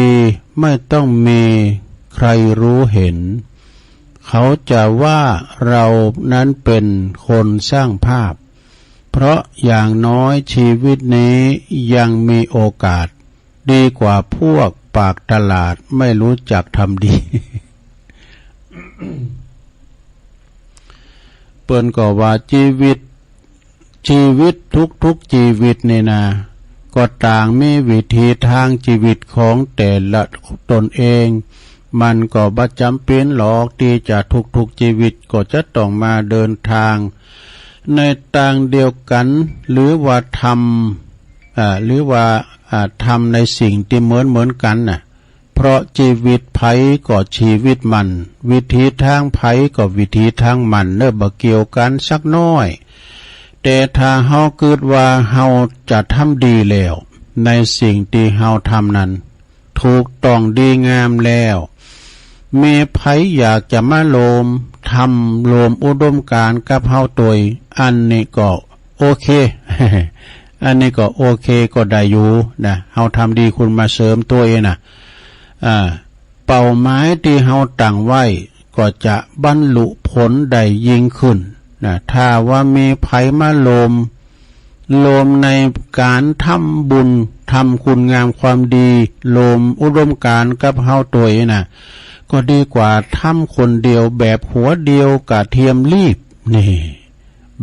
ไม่ต้องมีใครรู้เห็นเขาจะว่าเรานั้นเป็นคนสร้างภาพเพราะอย่างน้อยชีวิตนี้ยังมีโอกาสดีกว่าพวกปากตลาดไม่รู้จักทำดี เปิ้นก็ว่าชีวิตทุกชีวิตนี่นะก็ต่างมีวิธีทางชีวิตของแต่ละตนเองมันก็บ่จำเป็นหรอกที่จะทุกชีวิตก็จะต้องมาเดินทางในทางเดียวกันหรือว่าทำในสิ่งที่เหมือนกันน่ะเพราะชีวิตไผก็ชีวิตมันวิธีทางไผก็วิธีทางมันเนอะบ่เกี่ยวกันสักน้อยแต่ถ้าเฮาคิดว่าเฮาจะทำดีแล้วในสิ่งที่เฮาทำนั้นถูกต้องดีงามแล้วมีไผอยากจะมาโลมอุดมการณ์กับเฮาตัวอันนี้ก็โอเค อันนี้ก็โอเคก็ได้อยู่นะเฮาทำดีคุณมาเสริมตัวเองนะเป้าหมายที่เฮาตั้งไว้ก็จะบรรลุผลได้ยิ่งขึ้นนะถ้าว่ามีไผมาโลมในการทำบุญทำคุณงามความดีโลมอุดมการณ์กับเฮาตัวเองนะก็ดีกว่าทำคนเดียวแบบหัวเดียวกะเทียมรีบนี่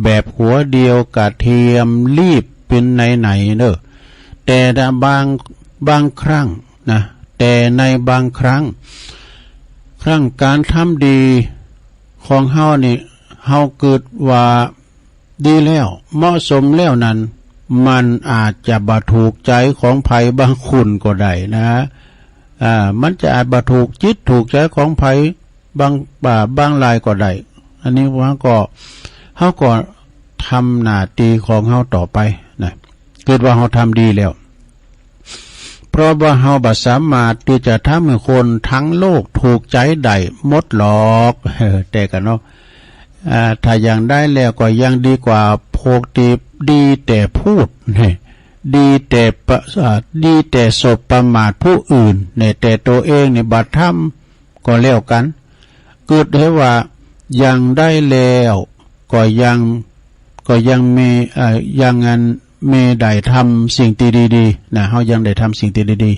แบบหัวเดียวกะเทียมรีบเป็นไหนเนอะแต่บางครั้ง นะแต่ในบางครั้งการทำดีของเฮานี่เฮาเกิดว่าดีแล้วเหมาะสมแล้วนั้นมันอาจจะบ่ถูกใจของไผบางคนก็ได้นะมันจะอาจบ่ถูกจิตถูกใจของไผบางรายก็ได้อันนี้ว่าก็เฮาก็ทำหน้าที่ของเฮาต่อไปนะเกิดว่าเฮาทำดีแล้วเพราะว่าเฮาบ่สามารถที่จะทำให้คนทั้งโลกถูกใจได้หมดหรอกแต่กันเนาะถ้ายังได้แล้วก็ยังดีกว่าพวกดีแต่พูดนี่ดีแต่สบประมาทผู้อื่นเนี่ยแต่ตัวเองเนี่ยบ่ทำก็แล้วกันเกิดให้ว่ายังได้แล้วก็ยังมียังงั้นมีได้ทำสิ่งที่ดีๆนะเฮายังได้ทำสิ่งที่ดี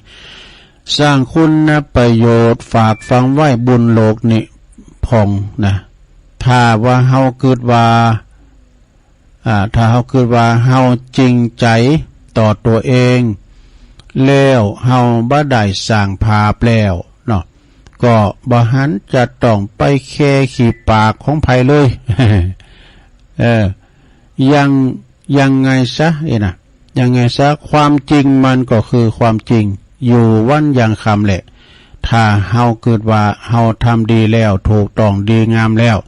ๆสร้างคุณประโยชน์ฝากฟังไว้บุญโลกนี่พองนะถ้าว่าเฮาเกิดว่าเฮาจริงใจต่อตัวเองแล้วเฮาบ่ได้สร้างภาพแล้วเนาะก็บ่หันจะต้องไปแค่ขี้ปากของไผเลยยังไงซะนะยังไงซะความจริงมันก็คือความจริงอยู่วันยังคำแหละถ้าเฮาเกิดว่าเฮาทำดีแล้วถูกต้องดีงามแล้ว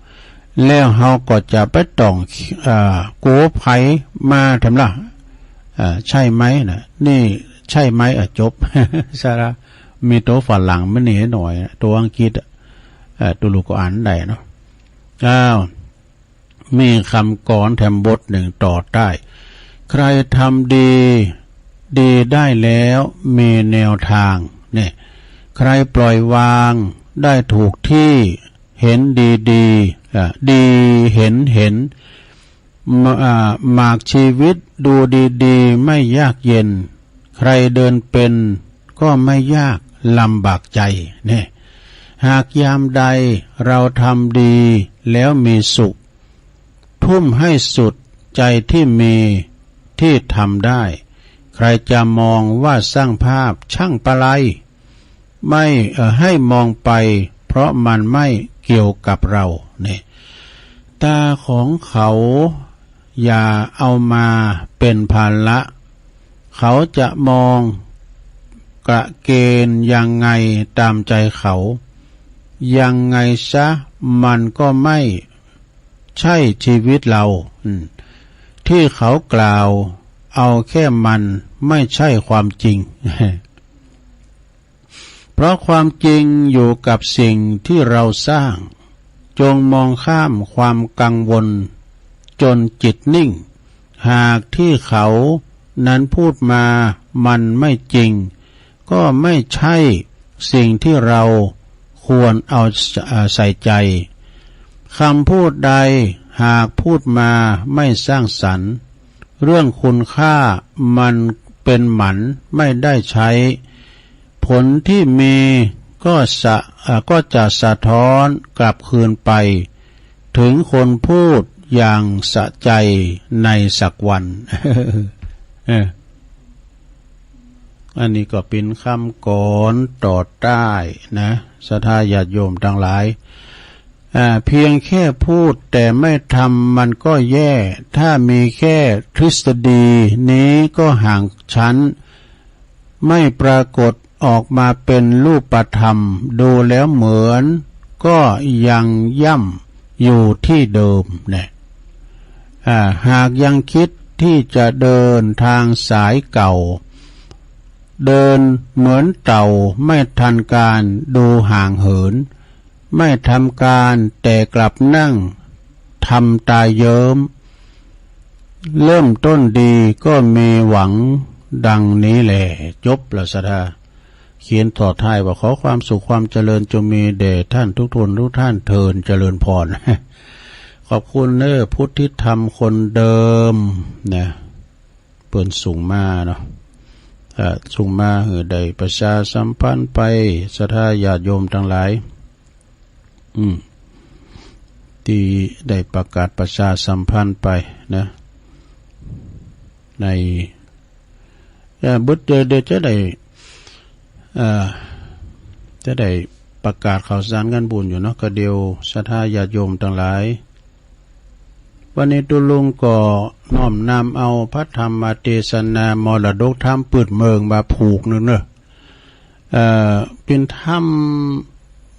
เฮาก็จะไปต้องโกไผมาทำล่ะใช่ไหมนะนี่ใช่ไหมจบสาระมีตัวฝรั่งมันนี่หน่อยตัวอังกฤษตัวลูกก็อ่านได้เนาะมีคำกรแถมบทหนึ่งต่อได้ใครทำดีได้แล้วมีแนวทางเนี่ยใครปล่อยวางได้ถูกที่เห็นดีเห็นหมากชีวิตดูดีไม่ยากเย็นใครเดินเป็นก็ไม่ยากลำบากใจเนี่ยหากยามใดเราทำดีแล้วมีสุขทุ่มให้สุดใจที่มีที่ทำได้ใครจะมองว่าสร้างภาพช่างประไลไม่ให้มองไปเพราะมันไม่เกี่ยวกับเราเนี่ยตาของเขาอย่าเอามาเป็นภาระเขาจะมองกะเกณฑ์ยังไงตามใจเขายังไงซะมันก็ไม่ใช่ชีวิตเราที่เขากล่าวเอาแค่มันไม่ใช่ความจริง เพราะความจริงอยู่กับสิ่งที่เราสร้างจงมองข้ามความกังวลจนจิตนิ่งหากที่เขานั้นพูดมามันไม่จริงก็ไม่ใช่สิ่งที่เราควรเอาใส่ใจคำพูดใดหากพูดมาไม่สร้างสรรค์เรื่องคุณค่ามันเป็นหมันไม่ได้ใช้ผลที่มีก็จะสะท้อนกลับคืนไปถึงคนพูดอย่างสะใจในสักวัน อันนี้ก็เป็นคำกรต่อได้นะศรัทธาญาติโยมทั้งหลายเพียงแค่พูดแต่ไม่ทำมันก็แย่ถ้ามีแค่ทฤษฎีนี้ก็ห่างชั้นไม่ปรากฏออกมาเป็นรูปธรรมดูแล้วเหมือนก็ยังย่ำอยู่ที่เดิมเนี่ยหากยังคิดที่จะเดินทางสายเก่าเดินเหมือนเต่าไม่ทันการดูห่างเหินไม่ทำการแต่กลับนั่งทำตายเยิ้มเริ่มต้นดีก็มีหวังดังนี้แหละจบละศรัทธาเขียนต่อท้ายว่าขอความสุขความเจริญจงมีแด่ท่านทุกท่านเทินเจริญพร ขอบคุณพุทธิธรรมคนเดิมนะเปิ่นสูงมาเนาะสูงมาหือใดประชาสัมพันธ์ไปศรัทธาญาติโยมทั้งหลายที่ได้ประกาศประชาสัมพันธ์ไปนะในบุตรเดี๋ยวจะได้ จะได้ประกาศข่าวสารกันบุญอยู่เนาะก็เดียวศรัทธาญาติโยมทั้งหลายวันนี้ตุลุงก็น้อมนำเอาพระธรรมเทศนามรดกธรรมปืดเมืองมาผูกนึงเนอะเป็นธรรม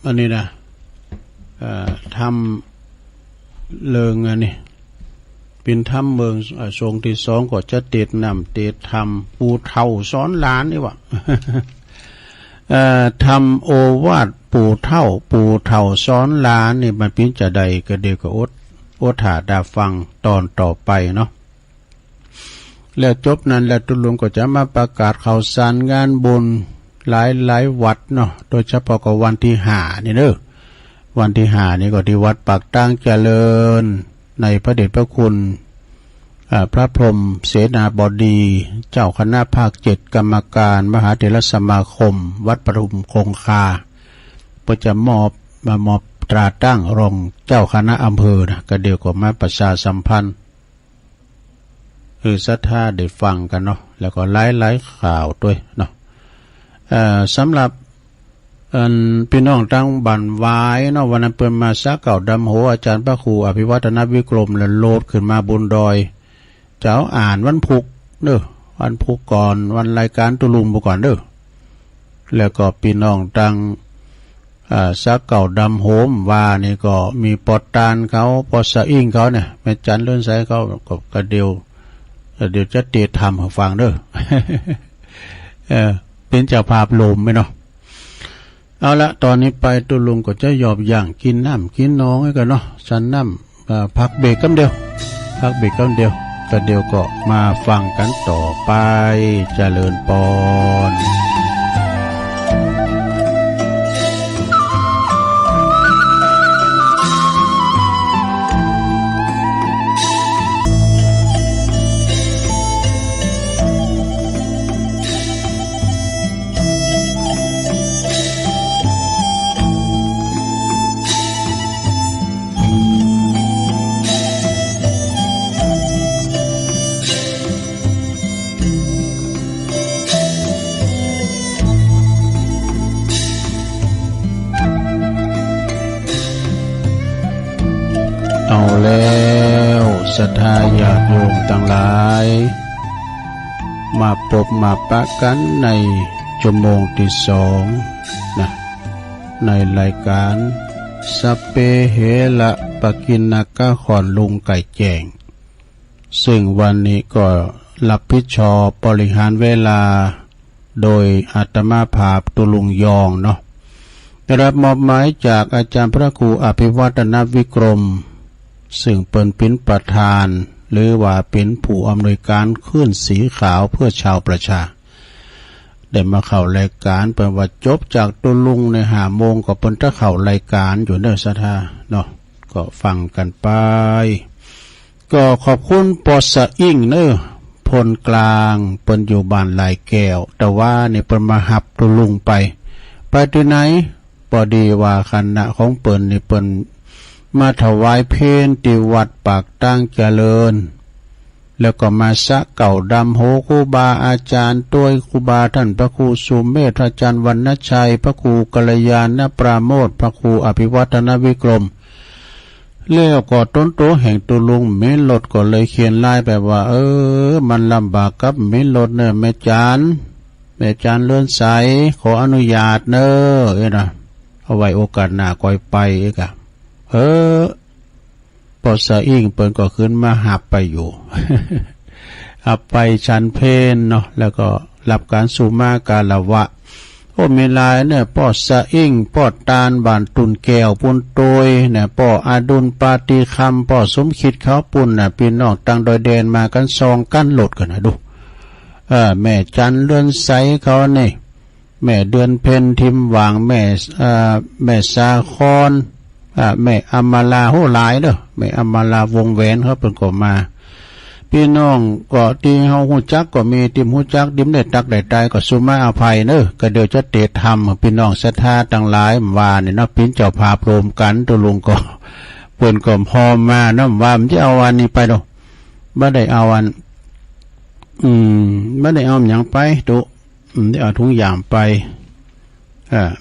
อันนี้นะธรรมเลิงอันนี้เป็นธรรมเมืองทรงที่สองก็จะเตดนำเตดธรรมปูเท่าสอนหลานนี่วะธรรมโอวาทปูเท่าสอนหลานนี่มันเป็นจะใดก็เดียวก็อดหาดาฟังตอนต่อไปเนาะแล้วจบนั้นแล้วตุลุงก็จะมาประกาศข่าวสารงานบุญหลายวัดเนาะโดยเฉพาะก็วันที่5นี่เด้อวันที่5นี่ก็ที่วัดปากตั้งเจริญในพระเดชพระคุณพระพรหมเสนาบดีเจ้าคณะภาค7กรรมการมหาเถรสมาคมวัดปทุมคงคาก็จะมอบตราตั้งรองเจ้าคณะอำเภอนะก็เดี๋ยวก็มาประชาสัมพันธ์ศรัทธาได้ฟังกันเนาะแล้วก็หลายข่าวด้วยเนาะสำหรับพี่น้องตั้งบันวายเนาะวันนั้นเปิดมาซักเก่าดำโหอาจารย์พระครูอภิวัฒนวิกรมแล้วโลดขึ้นมาบนดอยเจ้าอ่านวันพุกเด้อวันพุกก่อนวันรายการตุลุงก่อนเด้อแล้วก็พี่น้องตั้งซักเก่าดำโหมว่านี่ก็มีปอดตานเขาปอดสะอิ่งเขาเนี่ยแม่จันเลื่อนสายเขาก็กระเดียวจะเตะทำให้ฟังเด้อ เป็นเจ้าภาพลมไหมเนาะเอาละตอนนี้ไปตุลุงก็จะหยอบอย่างกินน้ำกินน้องให้กันเนาะฉันน้ำพักเบรกกันเดียวก็เดียวก็มาฟังกันต่อไปเจริญปอนเอาแล้วศรัทธาญาติโยมทั้งหลายมาพบมาปะกันในชั่วโมงที่2นะในรายการสัพเพเหระปกิณณกะขอนลุงไก่แจงซึ่งวันนี้ก็รับผิดชอบบริหารเวลาโดยอาตมาภาพตุลุงยองเนาะได้รับมอบหมายจากอาจารย์พระครูอภิวัฒนวิกรมซึ่งเป็นประธานหรือว่าเป็นผู้อำนวยการขึ้นสีขาวเพื่อชาวประชาได้มาเข้ารายการเป็นว่าจบจากตุลุงใน5 โมงก็เป็นจะเข้ารายการอยู่เด้อศรัทธาเนาะก็ฟังกันไปก็ขอบคุณปอสะอิ่งเนอพลกลางเปิ้นอยู่บ้านลายแก้วแต่ว่านี่เปิ้นมาหับตุลุงไปที่ไหนพอดีว่าคณะของเปิ้นนี่เปิ้นมาถวายเพลที่วัดปากตั้งเจริญแล้วก็มาสะเก่าดำโหครูบาอาจารย์ต้วยครูบาท่านพระครูสุเมธอาจารย์วรรณชัยพระครูกัลยาณปราโมทพระครูอภิวัฒนวิกรมแล้วก็ต้นโตแห่งตุลุงเมลดก็เลยเขียนลายแบบว่ามันลำบากกับเมลดเนี่ยแม่จานเลื่อนใสขออนุญาตเนอะนะเอาไว้โอกาสหน้าก่อยไปกะปอสะอิ่งเปิ้นก็ขึ้นมาหับไปอยู่ หับไปชันเพนเนาะแล้วก็รับการสุมาการละวะมีลายเนี่ยปอสะอิ่งปอตานบานตุนแก้วปุนโตยเนี่ยปออาดุลปาติคำปอสมคิดเขาปุ่นน่ะพี่น้องตั้งดอยแดนมากันซองกันโหลดกันนะดูแม่จันเลื่อนใสเขาเนี่ยแม่เดือนเพ็ญทิมหวางแม่สาคอนแม่อำมาลาโหหลายเด้อแม่อำมาลาวงแหวนเขาเป็นก็มาพี่น้องก็ที่เฮาฮู้จักก็มีติมฮู้จักดิมได้ตักได้ตายก็สุมาอภัยเด้อก็เดี๋ยวจะเตะธรรมพี่น้องศรัทธาทั้งหลายว่านี่เนาะปิ้นเจ้าภาพรวมกันตุลุงก็เพิ่นก็พอมาเนาะว่ามันจะเอาวันนี้ไปดอกบ่ได้เอาวันบ่ได้เอาหยังไปตุได้เอาทุกอย่างไป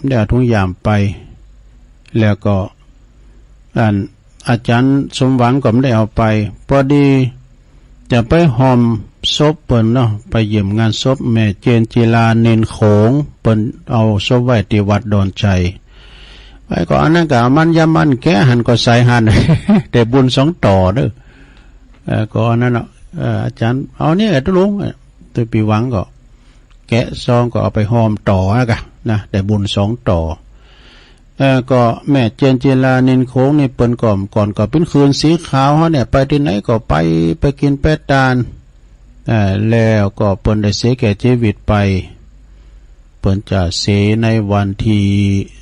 ได้เอาถุงยามไปแล้วก็อาจารย์สมหวังก็ไม่ได้เอาไปพอดีจะไปหอมศพเปิ้นเนาะไปเยี่ยมงานศพแม่เจนจีลาเนนโขงเปิ้นเอาศพไว้ที่วัดดอนชัยไปก็อันนั้นก็มันยามันแกหันก็ใส่หัน แต่บุญ2ต่อเด้อก็อันนั้นเนาะอาจารย์เอาเนี่ยตุลุงตัวปีหวังก็แกะซองก็เอาไปหอมต่อนะแต่บุญ2ต่อก็แม่เจนจีลาเนนโค้งนี่เปิ้นก่อนก็เป็นคืนสีขาวเฮาเนี่ยไปที่ไหนก็ไปกินแปดตาลแล้วก็เปิ้นได้เสียแก่ชีวิตไปเปิ้นจะเสียในวันที่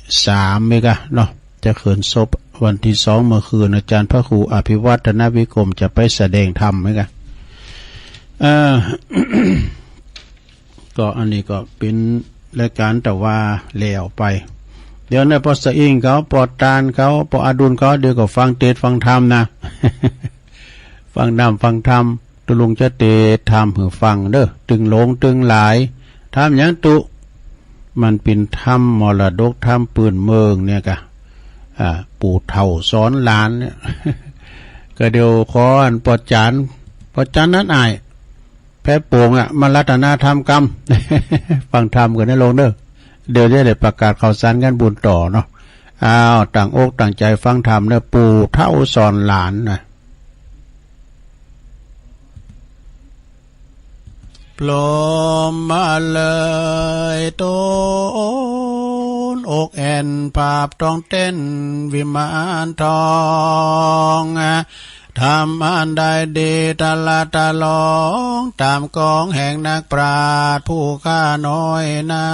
3มั้ยกะเนาะจะคืนศพวันที่2เมื่อคืนอาจารย์พระครูอภิวัฒนวิกรมจะไปแสดงธรรมมั้ยกะก็อันนี้ก็เป็นรายการแต่ว่าแล้วไปเดี๋ยวเนี่ยพอสะอิงเขาปอตานเขาปออดุลเขาเดี๋ยวก็ฟังเทศฟังธรรมนะ ฟังฟังธรรมตุลุงจะเทศธรรมให้ฟังเด้อตึงหลงตึงหลายธรรมหยังตุมันเป็นธรรมมรดกธรรมปืนเมืองเนี่ยกะปู่เฒ่าสอนหลานเนี่ย ก็เดี๋ยวขออันปอจานนั้นอายแพ้โป่งมารัตนาธรรมกรรม ฟังธรรมกันได้ลงเด้อเดี๋ยวจะได้ประกาศข่าวสารกันบุญต่อเนาะต่างอกต่างใจฟังธรรมเด้อปู่เฒ่าสอนหลานนะปลอมมาเลยต้นอกแอนภาพต้องเต้นวิมานทองทำอันใดดีตะละตะลองตามกองแห่งนักปราชญ์ผู้ข้าน้อยนา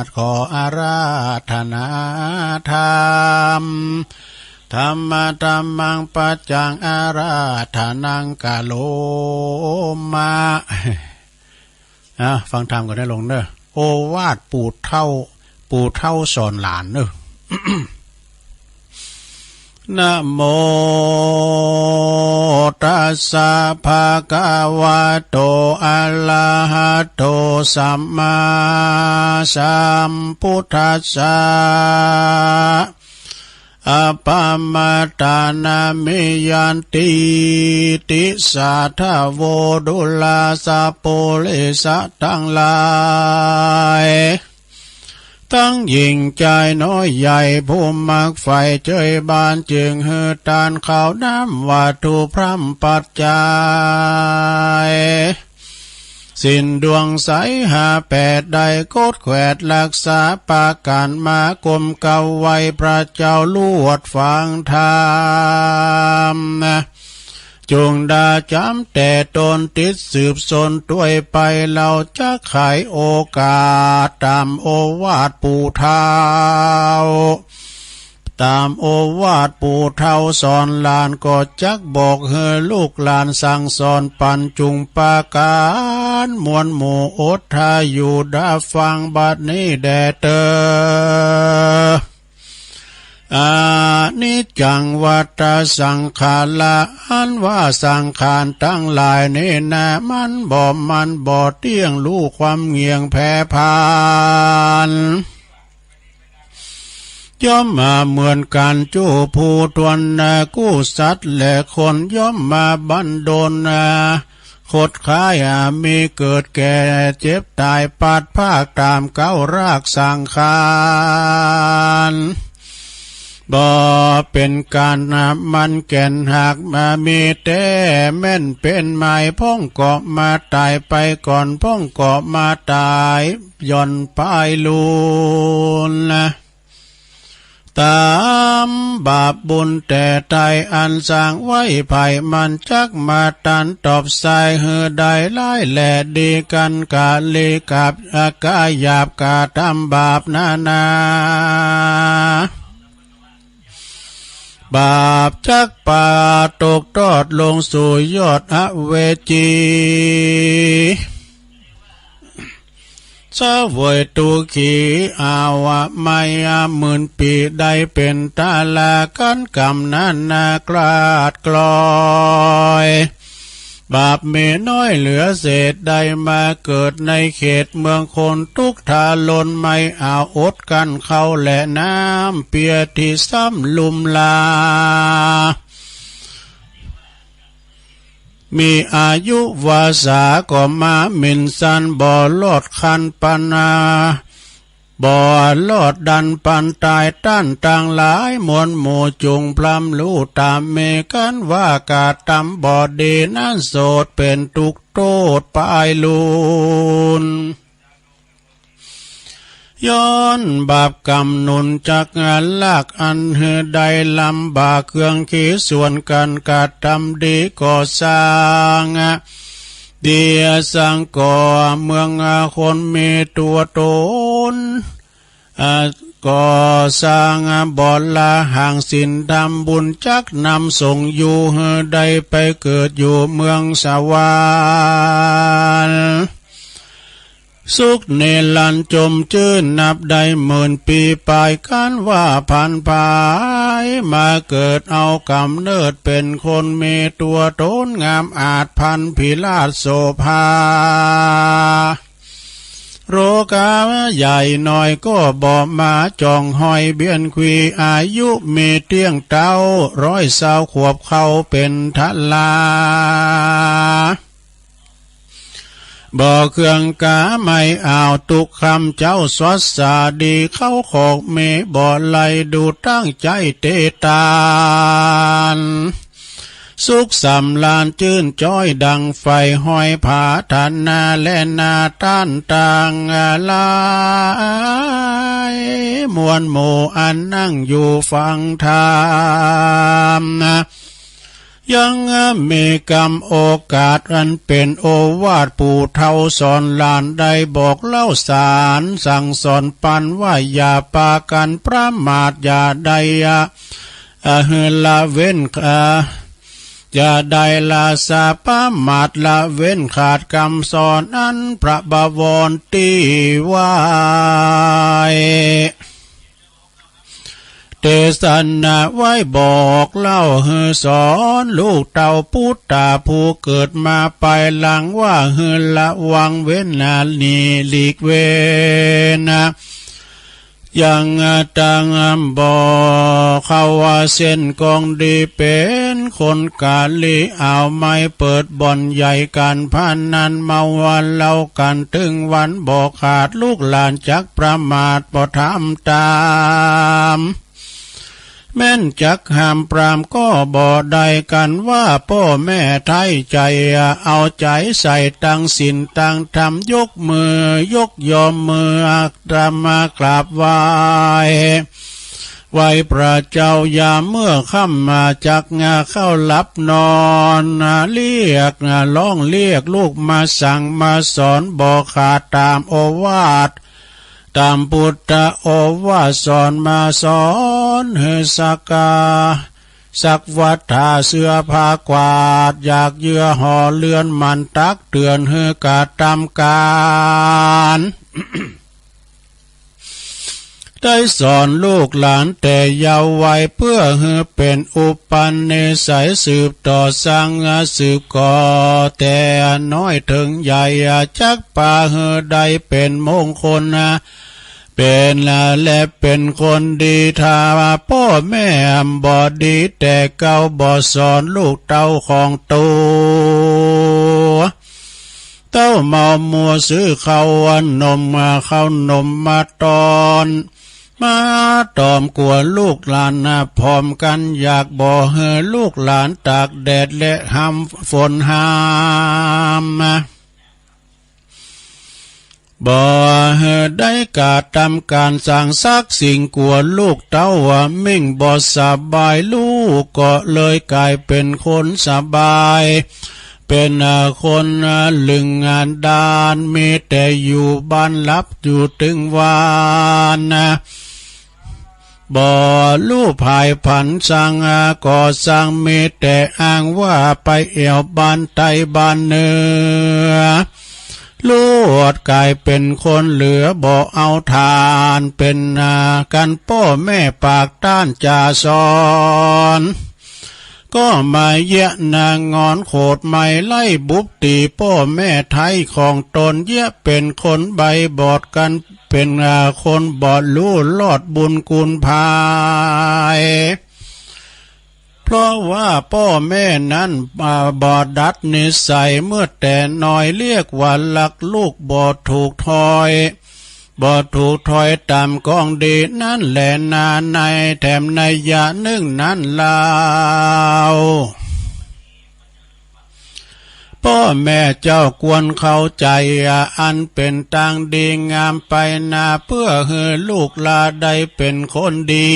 ถขออาราธนาธรรมธรรมะธรรมังปัจจังอาราธนังกะโลมาฟังธรรมก็ได้ลงเด้อโอวาทปู่เฒ่าสอนหลานเด้อ นะโมตัสสะภะคะวะโตอะระหะโตสัมมาสัมพุทธัสสะอะปะมะตานามิยันติติสาทะโวดุลาสะโปลิสะทั้งหลายทั้งยิ่งใจน้อยใหญ่ผู้มักไฟเจยบานจึงหือตานข้าวน้ำวัตถุพร่ำปัจจัยสิ้นดวงใส58ได้โคตรแขวดรักษาปาการมากรมเก่าไว้พระเจ้าลวดฟังธรรมจงดาจำแต่ตนติดสืบสนด้วยไปเราจะไขโอกาสตามโอวาทปู่เฒ่าตามโอวาทปู่เฒ่าสอนหลานก็จักบอกเฮลูกหลานสั่งสอนปันจุงปาการมวลหมู่อดทาอยู่ดาฟังบัดนี้แด่เตอนิจจังวัฏสังขารละอันว่าสังขารทั้งหลายนี่นะมันบ่เที่ยงรู้ความเงียงแพ้พานย่อมมาเหมือนกันจู้ผู้ทวนกู้สัตว์และคนย่อมมาบันดลคดค้ายมีเกิดแก่เจ็บตายปัดภาคตามเก้ารากสังขารบ่เป็นการมันแก่นหากมามีแต่แม่นเป็นไม้พ้องเกาะมาตายไปก่อนพ้องเกาะมาตายย่อนปลายลูนตามบาปบุญแต่ใดอันสร้างไว้ไผ่มันจักมาตันตอบใส่เหือใดไล่แหล่ดีกันกาลีกับอากาหยาบกาทำบาปนาบาปจักป่าตกทอดลงสู่ยอดอเวจีสวยตุขีอาวะไมหมื่นปีได้เป็นตาลากันกำนันนากราดกลอย บาปเมน้อยเหลือเศษใดมาเกิดในเขตเมืองคนทุกทาลนไม่อาอดกันเขาและน้ำเปียที่ซ้ำลุมลามีอายุวาสาก็มาหมิ่นสันบ่ลอดคันปนาบ่ลอดดันปันตายต้านต่างหลายมวลหมู่จุงพลัมรู้ตามเมกันว่ากาตำบ่ดีนั้นโสดเป็นทุกโทษปายลูนย้อนบาปกรรมหนุนจากงานลากอันเฮือใดลำบากเครื่องขี้ส่วนกันกาทำดีก่อสร้างเดียสังก่อเมืองคนมีตัวตนก่อสร้างบ่อละห่างสินทำบุญจักนำส่งอยู่เฮือใดไปเกิดอยู่เมืองสวรรค์สุขเนลันจมจื้นนับได้หมื่นปีปลายกันว่าพันภายมาเกิดเอากำเนิดเป็นคนมีตัวตนงามอาจพันพิลาศโสภาโรกาใหญ่หน่อยก็บ่มาจองหอยเบียนคุยอายุมีเตี้ยงเต้า120 ขวบเข้าเป็นทลาบ่เครื่องกาไม่เอาตุกคำเจ้าสวัสสาดีเข้าขอกเมบ่ไหลดูตั้งใจเตตานสุขสำลานจื้นจ้อยดังไฟห้อยผาทันนาและนาต้านต่างลายมวลหมู่อันนั่งอยู่ฟังธรรมยังมีกรรมโอกาสอันเป็นโอวาทปู่เฒ่าสอนหลานได้บอกเล่าสารสั่งสอนปันว่าอย่าปากันประมาทอย่าได้ละเว้นอย่าได้ละสาปามาทละเว้นขาดคำสอนอันพระบวรตีไว้เทศนาไว้บอกเล่าฮือสอนลูกเต่าพุทธาผู้เกิดมาไปหลังว่าฮือละวังเว้นนาลีหลีกเว้นยังตังบ่เขาว่าเส้นกองดีเป็นคนกาลีเอาไม่เปิดบ่อนใหญ่กันพนันเมาวันเล่ากันถึงวันบอกขาดลูกหลานจักประมาทบ่ทำตามแม่นจักห้ามปรามก็บ่ได้กันว่าพ่อแม่ไทยใจเอาใจใส่ตั้งศีลตั้งธรรมยกมือยกยอมมือตามมากราบไหว้พระเจ้ายามเมื่อค่ำมาจักเข้าหลับนอนเรียกร้องเรียกลูกมาสั่งมาสอนบอกขาดตามโอวาทตามพุทธโอวาทสอนมาสอนเฮสักกาสักวัฏฐาเสื้อผ้ากวาดอยากเยื่อห่อเลือนมันตักเตือนเฮกาตามการ ได้สอนลูกหลานแต่เยาว์วัยเพื่อเฮเป็นอุปันเนสัยสืบต่อสร้างสืบก่อแต่น้อยถึงใหญ่จักป่าเฮได้เป็นมงคลเป็นและเป็นคนดีถ้าพ่อแม่บ่ดีแต่เก่าบ่สอนลูกเต้าของตัวเต้าเมามัวซื้อข้าวนมข้าวนมมาตอนมาตอมกลัวลูกหลานพร้อมกันอยากบ่เฮลูกหลานตากแดดและห้ำฝนห้ามบ่เฮได้กาทำการสร้างซักสิ่งกลัวลูกเต้ามิ่งบ่สบายลูกก็เลยกลายเป็นคนสบายเป็นคนลึงงานดานมีแต่อยู่บ้านลับอยู่ถึงวานบ่ลู่ภายผันสร้างก่อสร้างมีแต่อ้างว่าไปเอวบ้านไตบ้านเนื้อลูดกลายเป็นคนเหลือบ่เอาทานเป็นกันพ่อแม่ปากต้านจ่าสอน ก็มาเยะนางงอนโขดไม่ไล่บุบตีพ่อแม่ไทยของตนเยะเป็นคนใบบอดกันเป็นคนบอดรู้ลอดบุญกุลภายเพราะว่าพ่อแม่นั้นบอดดัดนิสัยเมื่อแต่น้อยเรียกว่าหลักลูกบอดถูกทอยบ่ถูกถอยตามกองดีนั่นแหละนาในแถมในยะนึ่งนั้นลาวพ่อแม่เจ้าควรเข้าใจอันเป็นต่างดีงามไปนาเพื่อให้ลูกลาได้เป็นคนดี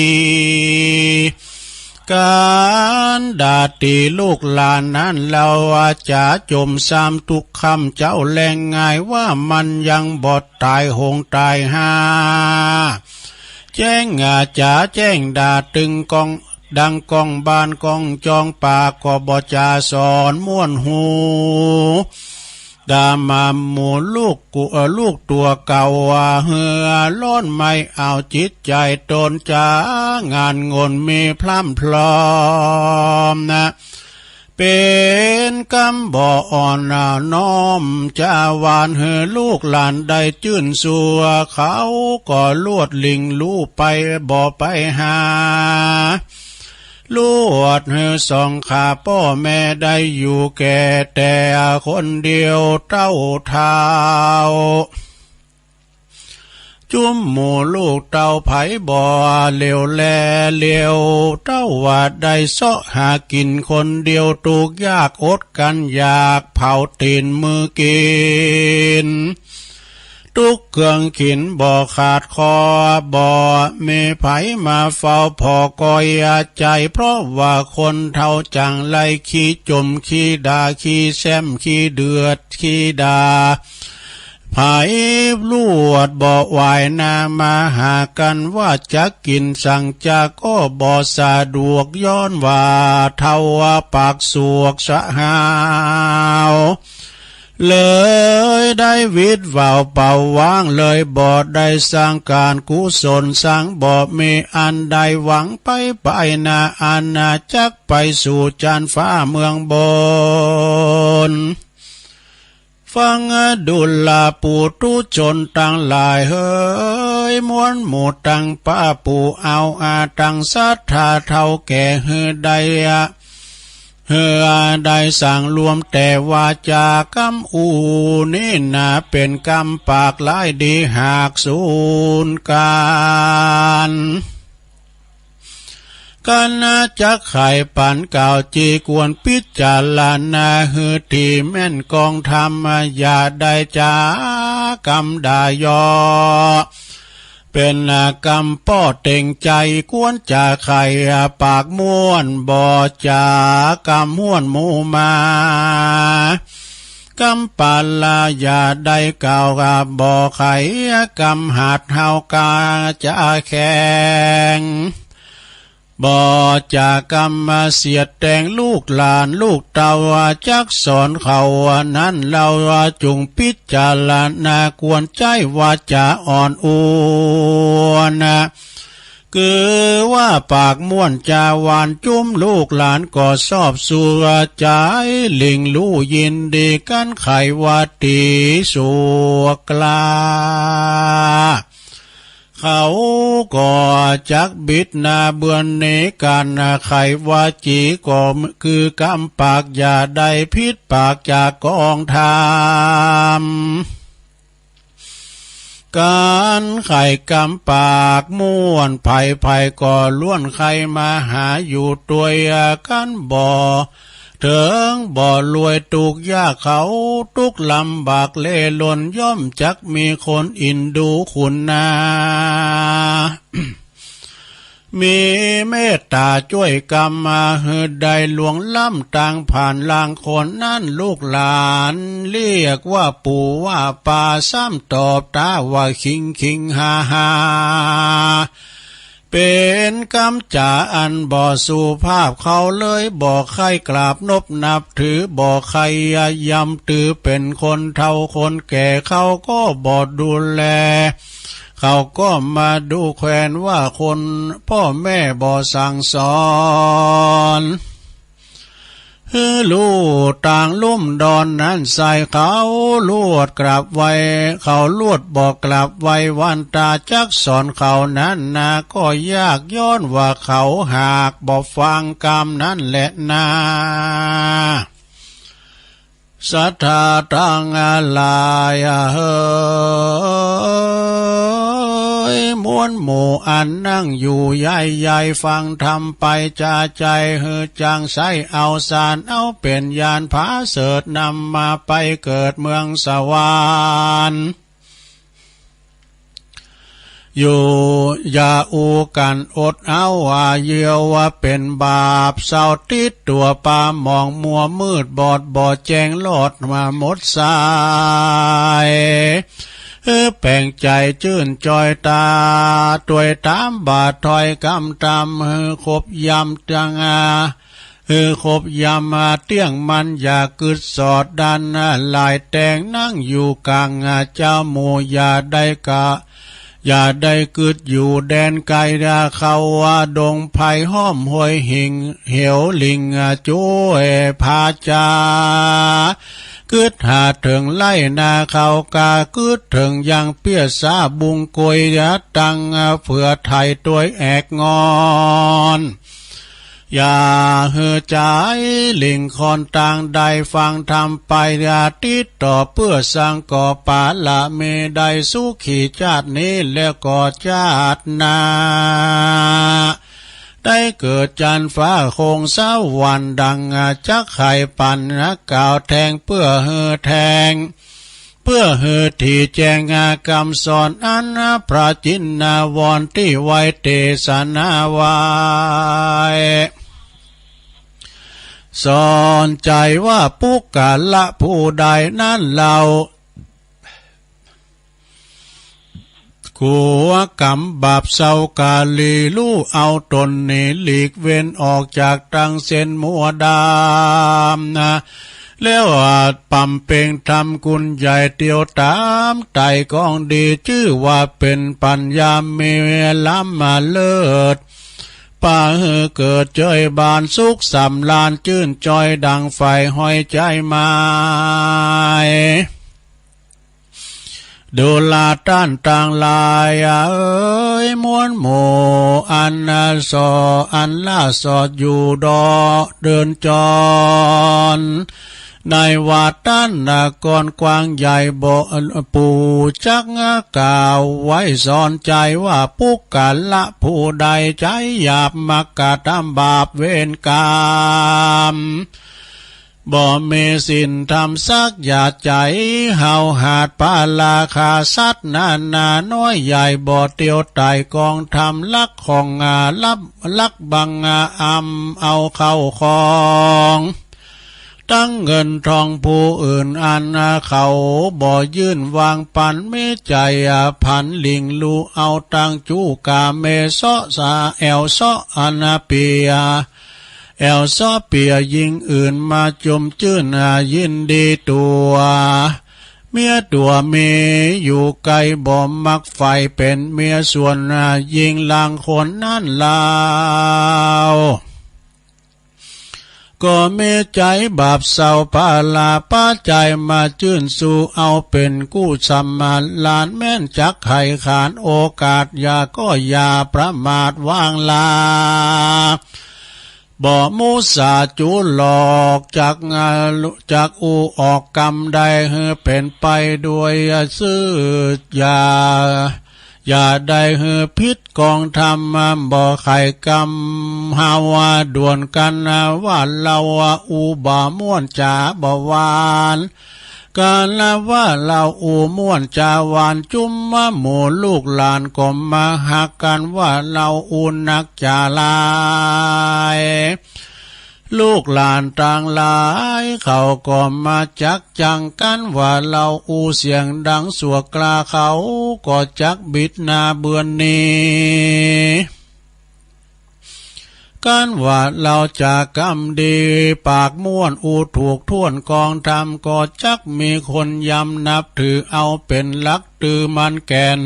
การด่าตีลูกหลานนั้นเราอาจจะจมซ้ำทุกคำเจ้าแรงง่ายว่ามันยังบอดตายหงตายหาแจ้งจ๋าแจ้งด่าตึงกองดังกองบานกองจองปากก็บอจาสอนม่วนหูดามาหมูลูกลูกตัวเก่าเหือล้อนไม่เอาจิตใจตนจากานงนมีพร่ำพลอมนะเป็นกำบ่ออ่อนน้อมจะวานเหือลูกหลานได้จื่นสัวเขาก็ลวดลิงลู่ไปบ่ไปหาลวดเฮือสองขาพ่อแม่ได้อยู่แก่แต่คนเดียวเต้าเท้าจุ้มหมู่ลูกเต้าไผ่บ่อเลี้ยวแลเลี้ยวเต้าว่าได้เสาะหากินคนเดียวตูกยากอดกันอยากเผาตีนมือกินทุกเครื่องขินบ่ขาดคอบ่เมไผมาเฝ้าพอกอยใจเพราะว่าคนเท่าจังไล่ขี้จมขี้ดาขี้แซมขี้เดือดขี้ดาไผลวดบ่ไหวนามาหากันว่าจะกินสั่งจากก็บ่สะดวกย้อนว่าเท่าปากสวกสะหาวเลยได้วิดว่าวเป่าว่างเลยบ่ได้สร้างการกุศลสร้างบ่มีอันใดหวังไปนาอาณาจักรไปสู่จานฟ้าเมืองบนฟังดุลาปูตุชนตั้งหลายเฮ้ยมวนหมู่ตั้งป้าปูเอาตั้งศรัทธาเท่าแก่เฮือใดเฮือได้สั่งรวมแต่ว่าจากำอูนี่นาเป็นกำปากหลายดีหากสูญการนาจักไข่ปันเก่าจีกวนพิจารณาหือที่แม่นกองธรรมอย่าได้จากำดายอเป็นกำป้อเต่งใจกวนจะไข่ปากม้วนบ่อจากำม้วนหมูมากำปาลาอย่าได้เก่าบ่อไข่กำหาดเฮากาจะแข็งบ่จากำมาเสียดแต่งลูกหลานลูกเต่าจักสอนเขานั้นเราจุงพิจารณากวนใจว่าจะอ่อนอวนคือว่าปากม่วนจาวานจุ้มลูกหลานก็สอบสู่ใจลิงลู่ยินดีกันไขวัตีสัวกลาเขาก็จักบิดนาเบือนเนกันไขวาจีก็คือกำปากอย่าได้พิษปากจากกองธรรมการไข่กำปากม่วนไผ่ก็ล้วนไข่มาหาอยู่ตัวกันบ่ถึงบ่รวยตุกยากเขาทุกลำบากเล่หล่นย่อมจักมีคนอินดูคุณนา มีเมตตาช่วยกรรมมาหือใดหลวงล้ำต่างผ่านลางคนนั่นลูกหลานเรียกว่าปู่ว่าป่าซ้ำตอบตาว่าคิงฮาเป็นกำจ่าอันบ่สุภาพเขาเลยบ่ใครกราบนบนับถือบ่ใครยำตือเป็นคนเฒ่าคนแก่เขาก็บ่ดูแลเขาก็มาดูแควนว่าคนพ่อแม่บ่สั่งสอน ลูดต่างลุ่มดอนนั้นใส่เขาลวดกลับไว้เขาลวดบอกกลับไว้วันตาจักสอนเขานั้นนาก็ยากย้อนว่าเขาหากบอกฟังกรรมนั้นแหละนาสัทธาตังอาลายเฮยมวลหมู่อันนั่งอยู่ใหญ่ๆฟังธรรมไปจาใจเฮจังใช้เอาสารเอาเป็นยานผาเสดนำมาไปเกิดเมืองสวรรค์อยู่อย่าอูกันอดเอาว่าเยียวว่าเป็นบาปเศร้าติดตัวปามองมัวมืดบอดบ่แจ้งลอดมาหมดสายแป่งใจจื่นจอยตาตวยตามบาทถอยกำตำคบยำจังคบยำมาเตี้ยงมันอย่ากึดสอดดันลายแตงนั่งอยู่กลางเจ้าหมู่อย่าได้กะอย่าได้กึดอยู่แดนไกลเขาว่าดงไผ่ห้อมห้วยหิงเหวลิงจุ้ยพาจากึดหาถึงไล่นาเขากากึดถึงยังเปี้ยซาบุงกวยยะตังเผื่อไทยตัวแอกงอนอย่าเหือใจลิงคอนต่างใดฟังทำไปอย่าติดต่อเพื่อสร้างก่อป่าละเมใดสุขีชาตินี้แล้วก่อชาติหน้าได้เกิดจันฟ้าคงสวรรค์ดังจักไข่ปันกล่าวแทงเพื่อเหือแทงเพื่อเหือที่แจงกรรมสอนอันพระจินนาวรที่ไว้เทศนาวายสอนใจว่าปุกกะละผู้ใดนั้นเราขัวกรรมบาปเศร้ากาลีลู่เอาตนนี่หลีกเว้นออกจากตังเส้นมัวดามแล้วปั๊มเป่งทำกุญใหญ่เตียวตามไต่กองดีชื่อว่าเป็นปัญญาเมล้ำมาเลิศป่าเกิดเจยบานสุขสำลานจื่นจอยดังไฟห้อยใจไม้ดูลาต้านต่างลายมวนหมู่อันสออันล่าสอดอยู่ดอเดินจรในวัดด้านก่อนกว้างใหญ่บ่ปูจักกล่าวไว้สอนใจว่าปุกกะละผู้ใดใจหยาบมักกะทำบาปเวรกรรมบ่เมสินทำสักอย่าใจเฮาหาดปาลาคาสัตนาน้อยใหญ่บ่เตียวไต่กองทำลักของลักบังเอาเข้าของตั้งเงินทองผู้อื่นอันเขาบ่ยื่นวางปันไม่ใจพันลิงลูเอาตังจูกาเมซอสาแอลซออนาเปียแอลซอเปียยิงอื่นมาจมจื่นยินดีตัวเมียตัวเมอยู่ไกลบ่มักไฟเป็นเมียส่วนยิงลางคนนั่นลาวก็เมใจบาปเศร้าปาลาป้าใจมาจื่นสู่เอาเป็นกู้สัมมาลานแม่นจักไข่ขานโอกาสอย่าก็อย่าประมาทวางลาบ่มุสาจูหลอกจากอูออกกรรมใดเป็นไปด้วยซื่ออย่าได้พิษกองธรรมบ่ไข่กรรมหาว่าด่วนกันว่าเราอูบ่ม่วนจ่าบ่วานกันว่าเราอูม่วนจ่าวานจุ้มหมู่ลูกหลานก็มาหักกันว่าเราอูนักจ่าลายลูกหลานต่างหลายเขาก็มาจักจังกันว่าเราอูเสียงดังสัวกลาเขาก็จักบิดนาเบือนนี้กันว่าเราจะกำดีปากม่วนอูถูกท่วนกองทำก็จักมีคนยำนับถือเอาเป็นลักตือมันแก่น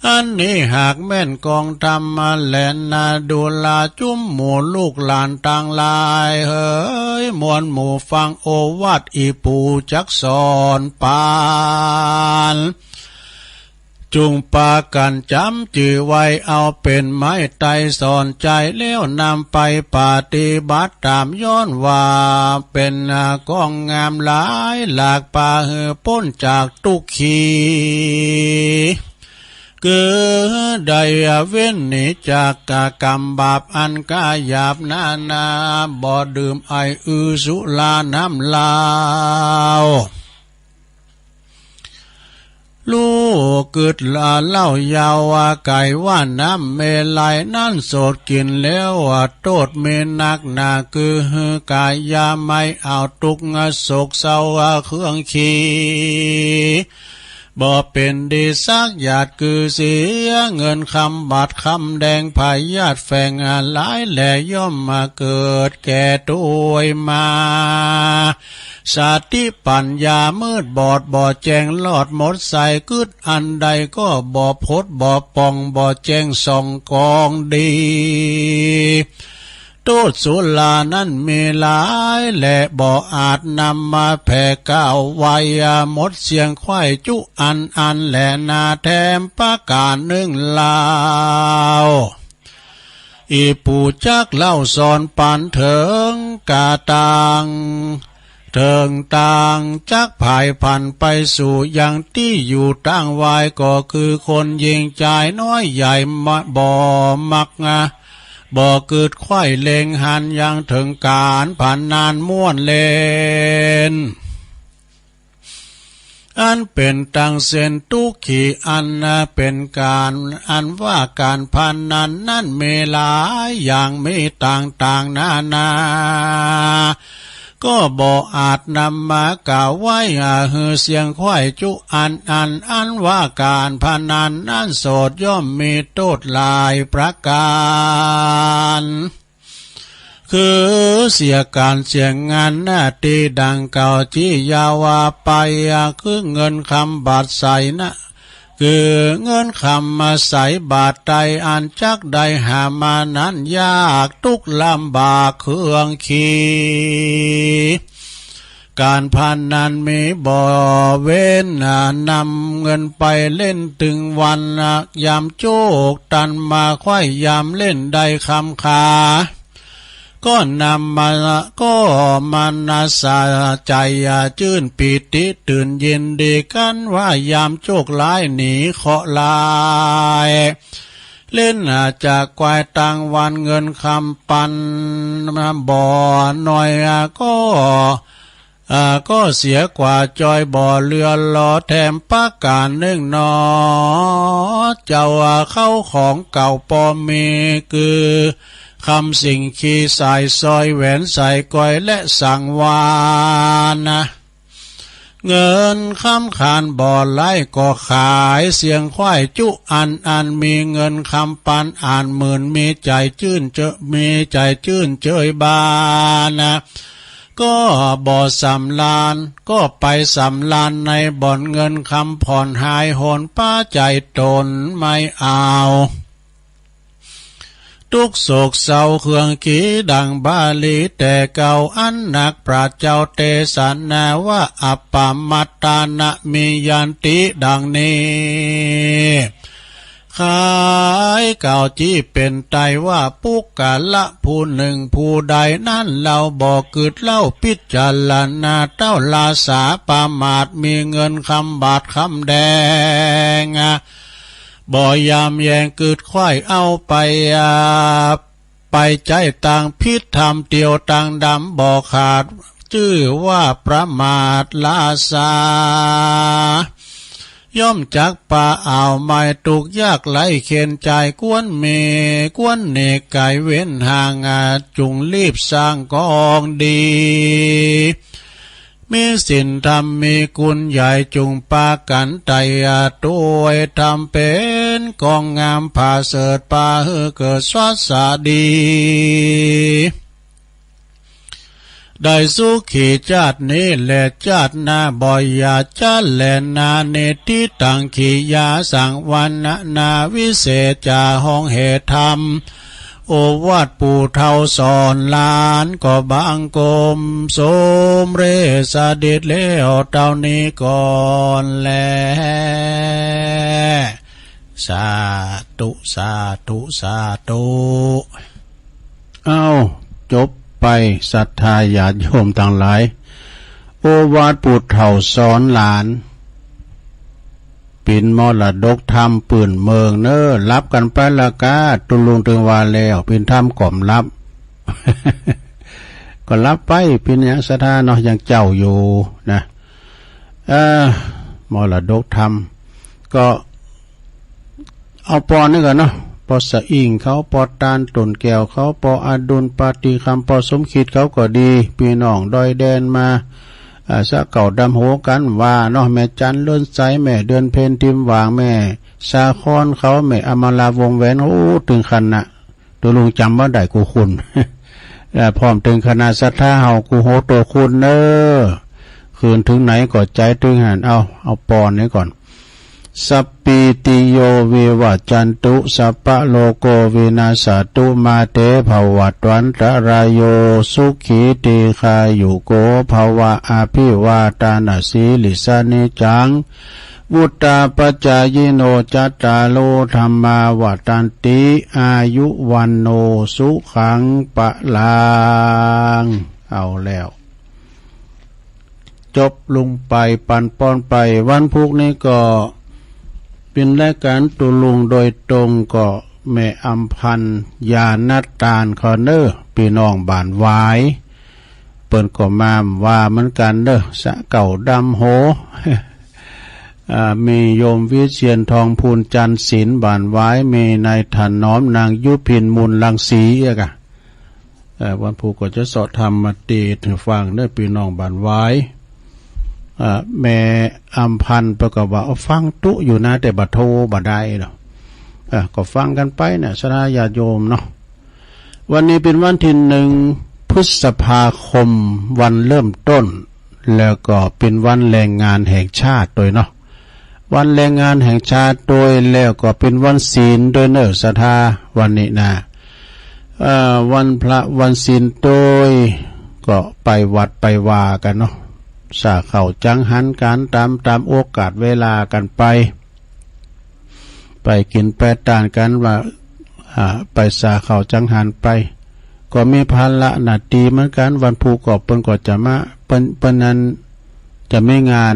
อันนี้หากแม่นกองธรรมมาแลนนาดูลาจุ้มหมู่ลูกหลานต่างลายเฮ้ยมวลหมู่ฟังโอวาทอีปูจักสอนปานจุงปากันจำจื่อไว้เอาเป็นไม้ไตสอนใจแล้วนำไปปฏิบัติตามย้อนว่าเป็นกองงามหลายหลากป่าเหือพ้นจากทุกขีเกิดได้เว้นหนีจากกรรมบาปอันกายหยาบนาบ่ดื่มไอสุราน้ำลาวลูกเกิดลาเล่ายาวว่าไก่ว่าน้ำเมลัยนั่นโสดกินแล้วโทษเมนักหนาคือกายยาไม่เอาตุกโศกเศร้าเครื่องขีบ่เป็นดีสักหยาดคือเสียเงินคำบาทคำแดงพายาดแฝงหลายแหล่ย่อมมาเกิดแก่ตัวมาสาติปัญญามืดบอดบ่แจ้งลอดหมดใส่กึดอันใดก็บ่พดบ่ปองบ่แจ้งส่องกองดีโทษสุรานั้นมีหลายและบ่อาจนำมาแผ่ก้าวไว้หมดเสียงควายจุอันและนาแถมประกาศหนึ่งลาวอีปูจักเล่าสอนปานเถิงกาตังเถิงต่างจักภายพันไปสู่อย่างที่อยู่ตั้งไว้ก็คือคนยิงใจน้อยใหญ่บ่มักบ่เกิดไข้เลงหันยังถึงการผ่านนานม่วนเลนอันเป็นตังเส้นทุกขีอันเป็นการอันว่าการพันนั้นนั่นมีหลายอย่างมีต่างนาก็บ่อาจนำมากล่าวไว้หือเสียงควายจุอันว่าการพนันนั้นโสดย่อมมีโทษหลายประการคือเสียการเสียงานหน้าตีดังเก่าที่ยาวาไปคือเงินคำบาทใสนะคือเงินคำมาใส่บาทใดอันจักใดหามานั้นยากทุกลำบากเครื่องขีการพนันมีบ่อเว้นนำเงินไปเล่นถึงวันยามโจกตันมาค่อยยามเล่นได้คำขาก็นำมาก็มันสาใจชื่นปิติตื่นเย็นดีกันว่ายามโชคร้ายหนีเคาะลายเล่นจากควายตังวันเงินคำปันมาบ่อหน่อยก็เสียกว่าจอยบ่อเรือล้อแถมประการหนึ่งนอเจ้าเข้าของเก่าปอมีคือคำสิ่งขี้สายซอยแหวนใส่ก้อยและสั่งวานเงินคำขานบ่อไล่ก็ขายเสียงควายจุอันมีเงินคำปันอ่านหมื่นมีใจชื่นมีใจชื่นเจยบานก็บ่อสำลานก็ไปสำลานในบ่อนเงินคำผ่อนหายโหนป้าใจตนไม่เอาทุกโศกเศร้าเครื่องขีดังบาลีแต่เก่าอันหนักปราชญ์เจ้าเตสันนาว่าอัปปมัตตานะมียันติดังนี้ขายเก่าที่เป็นไตว่าปุกกะละผู้หนึ่งผู้ใดนั่นเราบอกกึดเล่าพิจารณาเต้าลาสาปามาดมีเงินคำบาทคำแดงบ่ยามแยงกึดควายเอาไปใจต่างพิษทำเตียวต่างดำบ่ขาดชื่อว่าประมาทลาสาย่อมจักป่าอ่าวไม่ตุกยากไหลเข็นใจกวนเมกวนเนกไก่เว้นห่างจุงรีบสร้างกองดีมีสินธรรมมีคุณใหญ่จุงปากันไตตัวทำเป็นกองงามผ่าเสดป่าเกิดสวัสดี ได้สุขีชาตินี้และชาติหน้าบ่อยาชาแลนาเนติตังขียาสังวันนาวิเศษจาห้องเหตุธรรมโอวาทปู่เฒ่าสอนหลานก็บังกรมสมเรสเด็จแล้วเท่านี้ก่อนแลสาธุสาธุสาธุเอาจบไปศรัทธาญาติโยมทั้งหลายโอวาทปู่เฒ่าสอนหลานปิ่นมรดกธรรมปื่นเมืองเน้อรับกันไปละกาตุลุงถึงวาแล้วปิ่นธรรมก่อมรับ ก็รับไปปิ่นยังศรัทธาเนาะยังเจ้าอยู่นะมรดกธรรมก็เอาปอนี่ก่อนเนาะปอสะอิงเขาปอตานตุนแก้วเขาปออดุลปาฏิคำปอสมคิดเขาก็ดีพี่น้องดอยแดนมาสะเก่าดำโหกันว่าเนาะแม่จันเลื่อนใสแม่เดือนเพนทิมวางแม่สาคอนเขาแม่อมราวงแหวนโอ้ถึงขนาดตัวลุงจำว่าได้กูคุณ พร้อมถึงขนาดศรัทธาเฮากูโหตัวคุณเนอคืนถึงไหนก็ใจถึงหันเอาปอนนี้ก่อนสัพปิติโยวิวัจจันตุสัพพะโลโกวินาศตุมาเตภวัตวันตรายโยสุขีติคายุโกภวะอภิวาทานาสีลิสานิจังวุตตาปัจจายโนจัตตาโลธรรมาวัตันติอายุวันโนสุขังปะลังเอาแล้วจบลงไปปันป้อนไปวันพุกนี้ก็เป็นรายการตุลุงโดยตรงก็แม่อำพันธ์ยานัดตาลคอเนอร์พี่น้องบ้านวายเปิ้นก็มาว่าเหมือนกันเด้อสะเก่าดำโห มีโยมวิเชียรทองพูนจันทร์ศิลป์บ้านวายมีนายถนอมนางยุพินมูลลังสีอ่ะกะวันผู้ก็จะสอดทำมาตีถึงฟังได้พี่น้องบ้านวายแม่อำพันธ์ประกอบว่าฟังตุอยู่นะแต่บัดโทบัดได้เนาะก็ฟังกันไปเนี่ยสราญาติโยมเนาะวันนี้เป็นวันที่1 พฤษภาคมวันเริ่มต้นแล้วก็เป็นวันแรงงานแห่งชาติโดยเนาะวันแรงงานแห่งชาติโดยแล้วก็เป็นวันศีลโดยเนอศรัทธาวันนี้นะวันพระวันศีลโดยก็ไปวัดไปวากันเนาะสาเข่าจังหันการตามโอกาสเวลากันไปกินไปตานกันว่าไปสาเข่าจังหันไปก็มีภาระหน้าที่เหมือนกันวันภูก็เปิ้นก็จะมาเปิ้นนั้นจะไม่งาน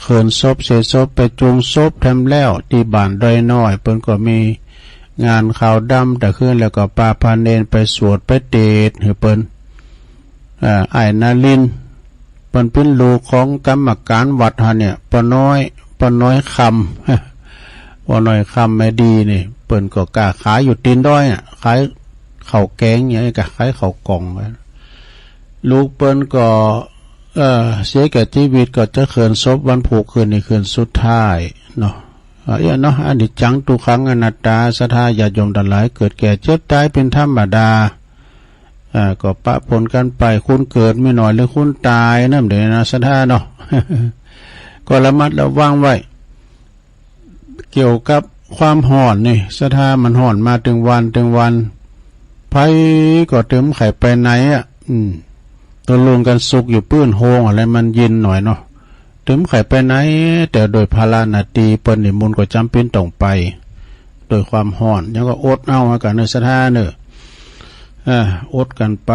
เขินศพเสศพไปจุงศพทำแล้วที่บ้านดอยน้อยเปิ้นก็มีงานข่าวดำแต่ขึ้นแล้วก็ปาพาเนนไปสวดไปเตดให้เปิ้นไอ้นาลินเป็นลูกของกรรมการวัดฮะเนี่ยปน้อยคำปน้อยคำไม่ดีนี่เปิ้นก็กล้าขายอยู่ตีนด้อยอ่ะขายข้าวแกงอย่างนี้ก็ขายข้าวกล่องไว้ลูกเปิ้นก็เสียแก่ชีวิตก็จะเขินศพวันผูกคืนในคืนสุดท้ายเนาะเนาะอนิจจังทุกขังอนัตตาศรัทธาญาติโยมทั้งหลายเกิดแก่เจ็บตายเป็นธรรมดาก็ปะปนกันไปคุณเกิดไม่หน่อยหรือคุณตายนั่นเดี๋ยวนะศรัทธาเนาะ ก็ระมัดระวังไว้เกี่ยวกับความห่อนนี่ศรัทธามันห่อนมาถึงวันไผก็เติมไข่ไปไหนอ่ะตัวลงกันสุกอยู่ปื้นโฮงอะไรมันเย็นหน่อยเนาะเติมไข่ไปไหนแต่โดยภาระหน้าที่เปิ้นนิมนต์ก็จำเป็นต้องไปโดยความห่อนยังก็อดเอากันในศรัทธาเนอะอดกันไป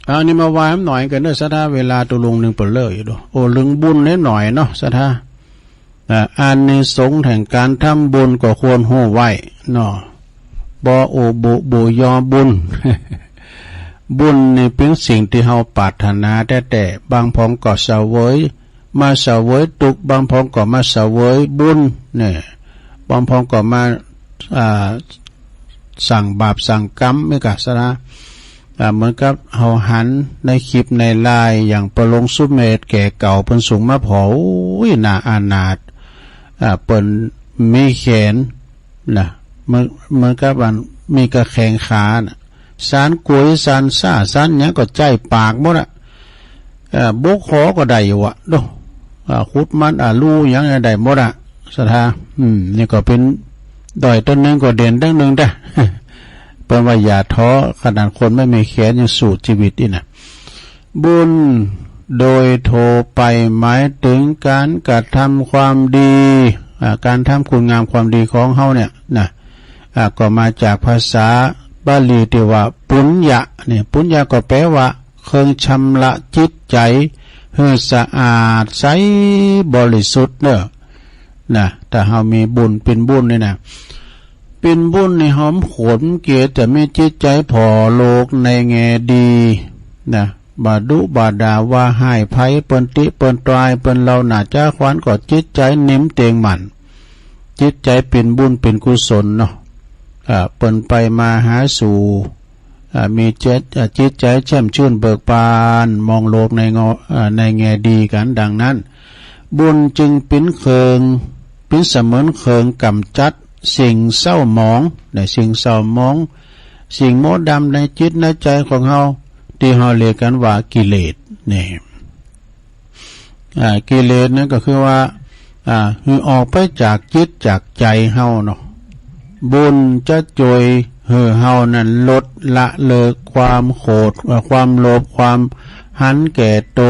อันนี้มาวายหน่อยกันเด้อศรัทธาเวลาตัวลงหนึ่งเปเลยดูโอ้ลึงบุญนิดหน่อยเนาะศรัทธาอันในสงฆ์แห่งการทำบุญก็ควรหู้ไว้เนาะบ่โอบุยอบุญ บุญนี่เป็นสิ่งที่เฮาปรารถนาแต่บางพองก็เสวยมาเสวยตุกบางพองก็มาเสวยบุญเนี่ยบางพองก็มาสั่งบาปสั่งกรรมไม่กัสนะเหมือนกับเฮาหันในคลิปในไลน์อย่างประลงสุเมธแก่เก่าเพิ่นสูงมาเผาน่าอานาถเปิ้นมีแขนนะเหมือนกับมันมีกระแขงขา สารกุยสารซ่าสารเนี้ยก็ใจปากหมดอะบุกขอก็ได้อยู่อะดูขุดมันลู่ยังไงได้หมดอะศรัทธานี่ก็เป็นดอยต้นนึงก็เด่นตั้งนึงได้ เป็นว่าอย่าท้อขนาดคนไม่มีแขนยังสู้ชีวิตนี่นะบุญโดยโทไปหมายถึงการกระทำความดีการทำคุณงามความดีของเฮาเนี่ยนะก็มาจากภาษาบาลีที่ว่าปุญญะเนี่ยปุญญะก็แปลว่าเครื่องชำระจิตใจให้สะอาดใสบริสุทธิ์เนอะนะถ้าเฮามีบุญเป็นบุญนี่นะเป็นบุญในหอมขนเกียรติจะไม่จิตใจพอโลกในแง่ดีนะบาดุบาดาว่าให้ไผเปิ้นติเปิ้นตรายเปิ้นเราหน้าจ้าขวานก็จิตใจนิ่มเตียงมันจิตใจเป็นบุญเป็นกุศลเนาะเปิ้นไปมาหาสู่มีจิตใจแช่มชื่นเบิกบานมองโลกในแง่ดีกันดังนั้นบุญจึงเป็นเคิงเป็นเสมือนเคิงกำจัดสิ่งเศร้าหมองในสิ่งเศร้าหมองสิ่งโมดำในจิตในใจของเฮาที่เฮาเรียกกันว่ากิเลสนี่กิเลสนั่นก็คือว่าคือออกไปจากจิตจากใจเฮาเนาะบุญจะช่วยให้เฮานั้นลดละเลิกความโกรธความโลภความหันแก่โต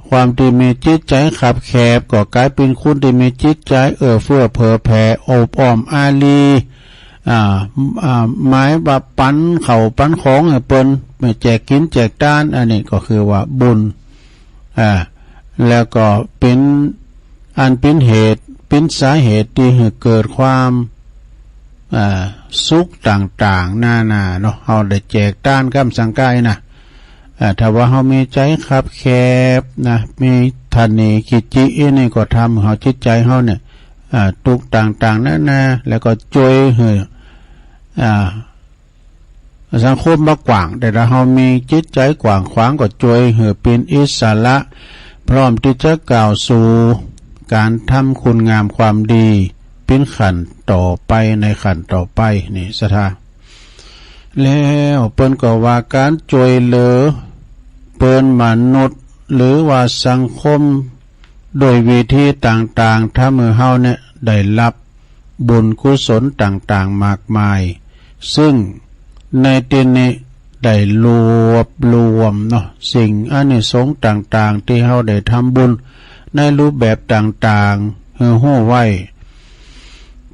ความที่มีจิตใจขับแคบก็กลายเป็นคนที่มีจิตใจเอื้อเฟื้อเผื่อแผ่อบอ้อมอารีหมายว่าปันเขาปันของให้เปิ้นไม่แจกกินแจกด้านอันนี้ก็คือว่าบุญแล้วก็เป็นอันเป็นเหตุเป็นสาเหตุที่ให้เกิดความสุขต่างๆนาเนาะเฮาได้แจกด้านกำสังกายนะถ้าว่าเฮามีใจขับแคบนะมีทันนีกิจินี่ก็ทำเฮาจิตใจเฮาเนี่ยทุกต่างๆนาแล้วก็ช่วยให้สังคมกว้างแต่ถ้าเฮามีจิตใจกว้างขวางก็ช่วยให้เป็นอิสระพร้อมที่จะกล่าวสู่การทำคุณงามความดีเป็นขั้นต่อไปในขั้นต่อไปนี่ศรัทธาแล้วเปิ้นก็ว่าการช่วยเหลือเปิ้นมนุษย์หรือว่าสังคมโดยวิธีต่างๆถ้ามือเฮาเนี่ยได้รับบุญกุศลต่างๆมากมายซึ่งในที่นี้ได้รวมเนาะสิ่งอานิสงส์ต่างๆที่เฮาได้ทำบุญในรูปแบบต่างๆให้ฮู้ไว้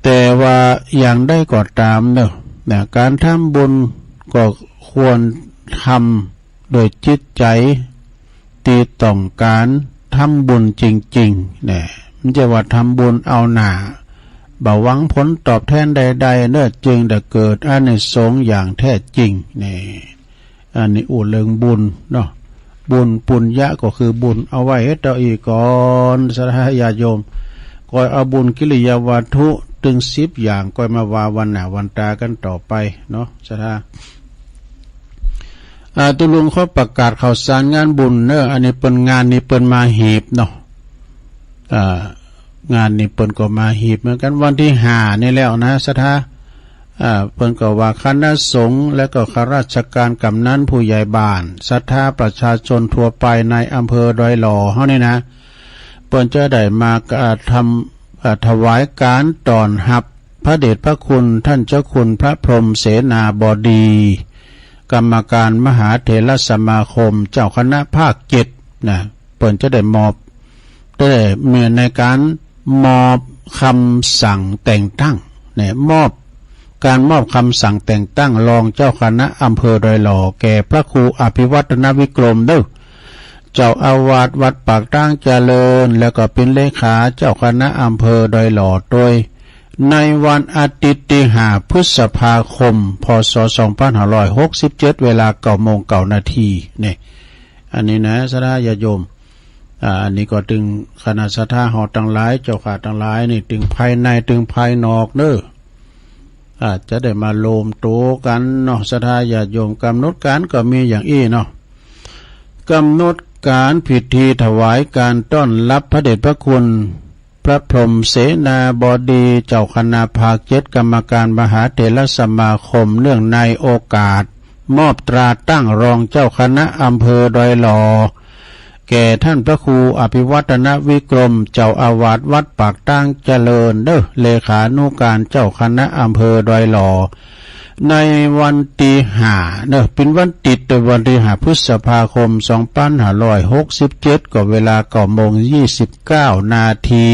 แต่ว่าอย่างได้ก็ตามเนาะการทำบุญก็ควรทำโดยจิตใจที่ต้องการทำบุญจริงๆเนี่ยมันจะว่าทำบุญเอาหน้าบ่หวังผลตอบแทนใดๆเนื่อจึงจะเกิดอานิสงส์อย่างแท้จริงนี่อันนี้เรื่องบุญเนาะบุญปุญญะก็คือบุญเอาไว้ให้เราอีกก่อนสาธญาโยมก็เอาบุญกิริยาวัตถุถึง10อย่างก็มาว่าวันหน้าวันตากันต่อไปเนาะสาธตุลุงเขาประกาศข่าวสารงานบุญเนอะอันนี้เป็นงานนี้เป็นมาหีบเนาะงานนี้เปิ้นก็มาหีบเหมือนกันวันที่5นี่แล้วนะสถาเปิ้นก็ว่าคณะสงฆ์และก็ข้าราชการกำนันผู้ใหญ่บ้านศรัทธาประชาชนทั่วไปในอำเภอดอยหล่อเฮานี่นะเปิ้นจะได้มาทำถวายการต้อนรับพระเดชพระคุณท่านเจ้าคุณพระพรหมเสนาบดีกรรมการมหาเถรสมาคมเจ้าคณะภาค7นะเปิ้นจะได้มอบได้เมื่อในการมอบคำสั่งแต่งตั้งเนี่ยมอบคำสั่งแต่งตั้งรองเจ้าคณะอำเภอดอยหล่อแก่พระครูอภิวัตนวิกรมเด้อเจ้าอาวาสวัดปากตั้งเจริญแล้วก็เป็นเลขาเจ้าคณะอำเภอดอยหล่อโดยในวันอาทิตย์ที่5 พฤษภาคมพ.ศ. 2567เวลา 9:09 นาทีนี่อันนี้นะสาธญาโยมอันนี้ก็ถึงคณะสัทธาหอทั้งหลายเจ้าขาทั้งหลายนี่ถึงภายในถึงภายนอกเด้อจะได้มาโลมโตกันเนาะสัทธาญาติโยมกำหนดการก็มีอย่างอี้เนาะกำหนดการพิธีถวายการต้อนรับพระเดชพระคุณ พระพรหมเสนาบดีเจ้าคณะภาค7กรรมการมหาเถรสมาคมเนื่องในโอกาสมอบตราตั้งรองเจ้าคณะอำเภอดอยหล่อแก่ท่านพระครูอภิวัฒนวิกรมเจ้าอาวาสวัดปากตั้งเจริญเลขานุการเจ้าคณะอำเภอดอยหล่อในวันที่5เป็นวันติดโดยวันที่5พฤษภาคม2567ก็เวลา9:29 นาที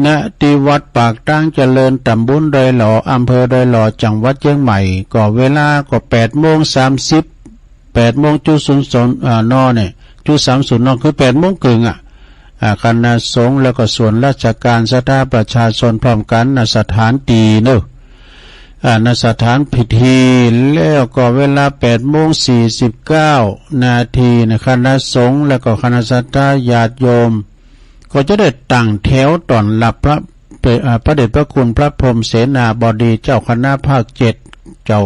ณที่วัดปากตั้งเจริญตำบลดอยหล่ออำเภอดอยหล่อจังหวัดเชียงใหม่ก็เวลาก็8:30 8:00 นเนี่ย30 นคือ8:30คณะสงฆ์แล้วก็ส่วนราชการสถาประชาชนพร้อมกันณสถานตีณสถานพิธีแล้วก็เวลา8:49 นาทีคณะสงฆ์แล้วก็คณะศรัทธาญาติโยมก็จะได้ตั้งแถวต้อนรับพระเดชพระคุณพระพรหมเสนาบดีเจ้าคณะภาค7เจ้า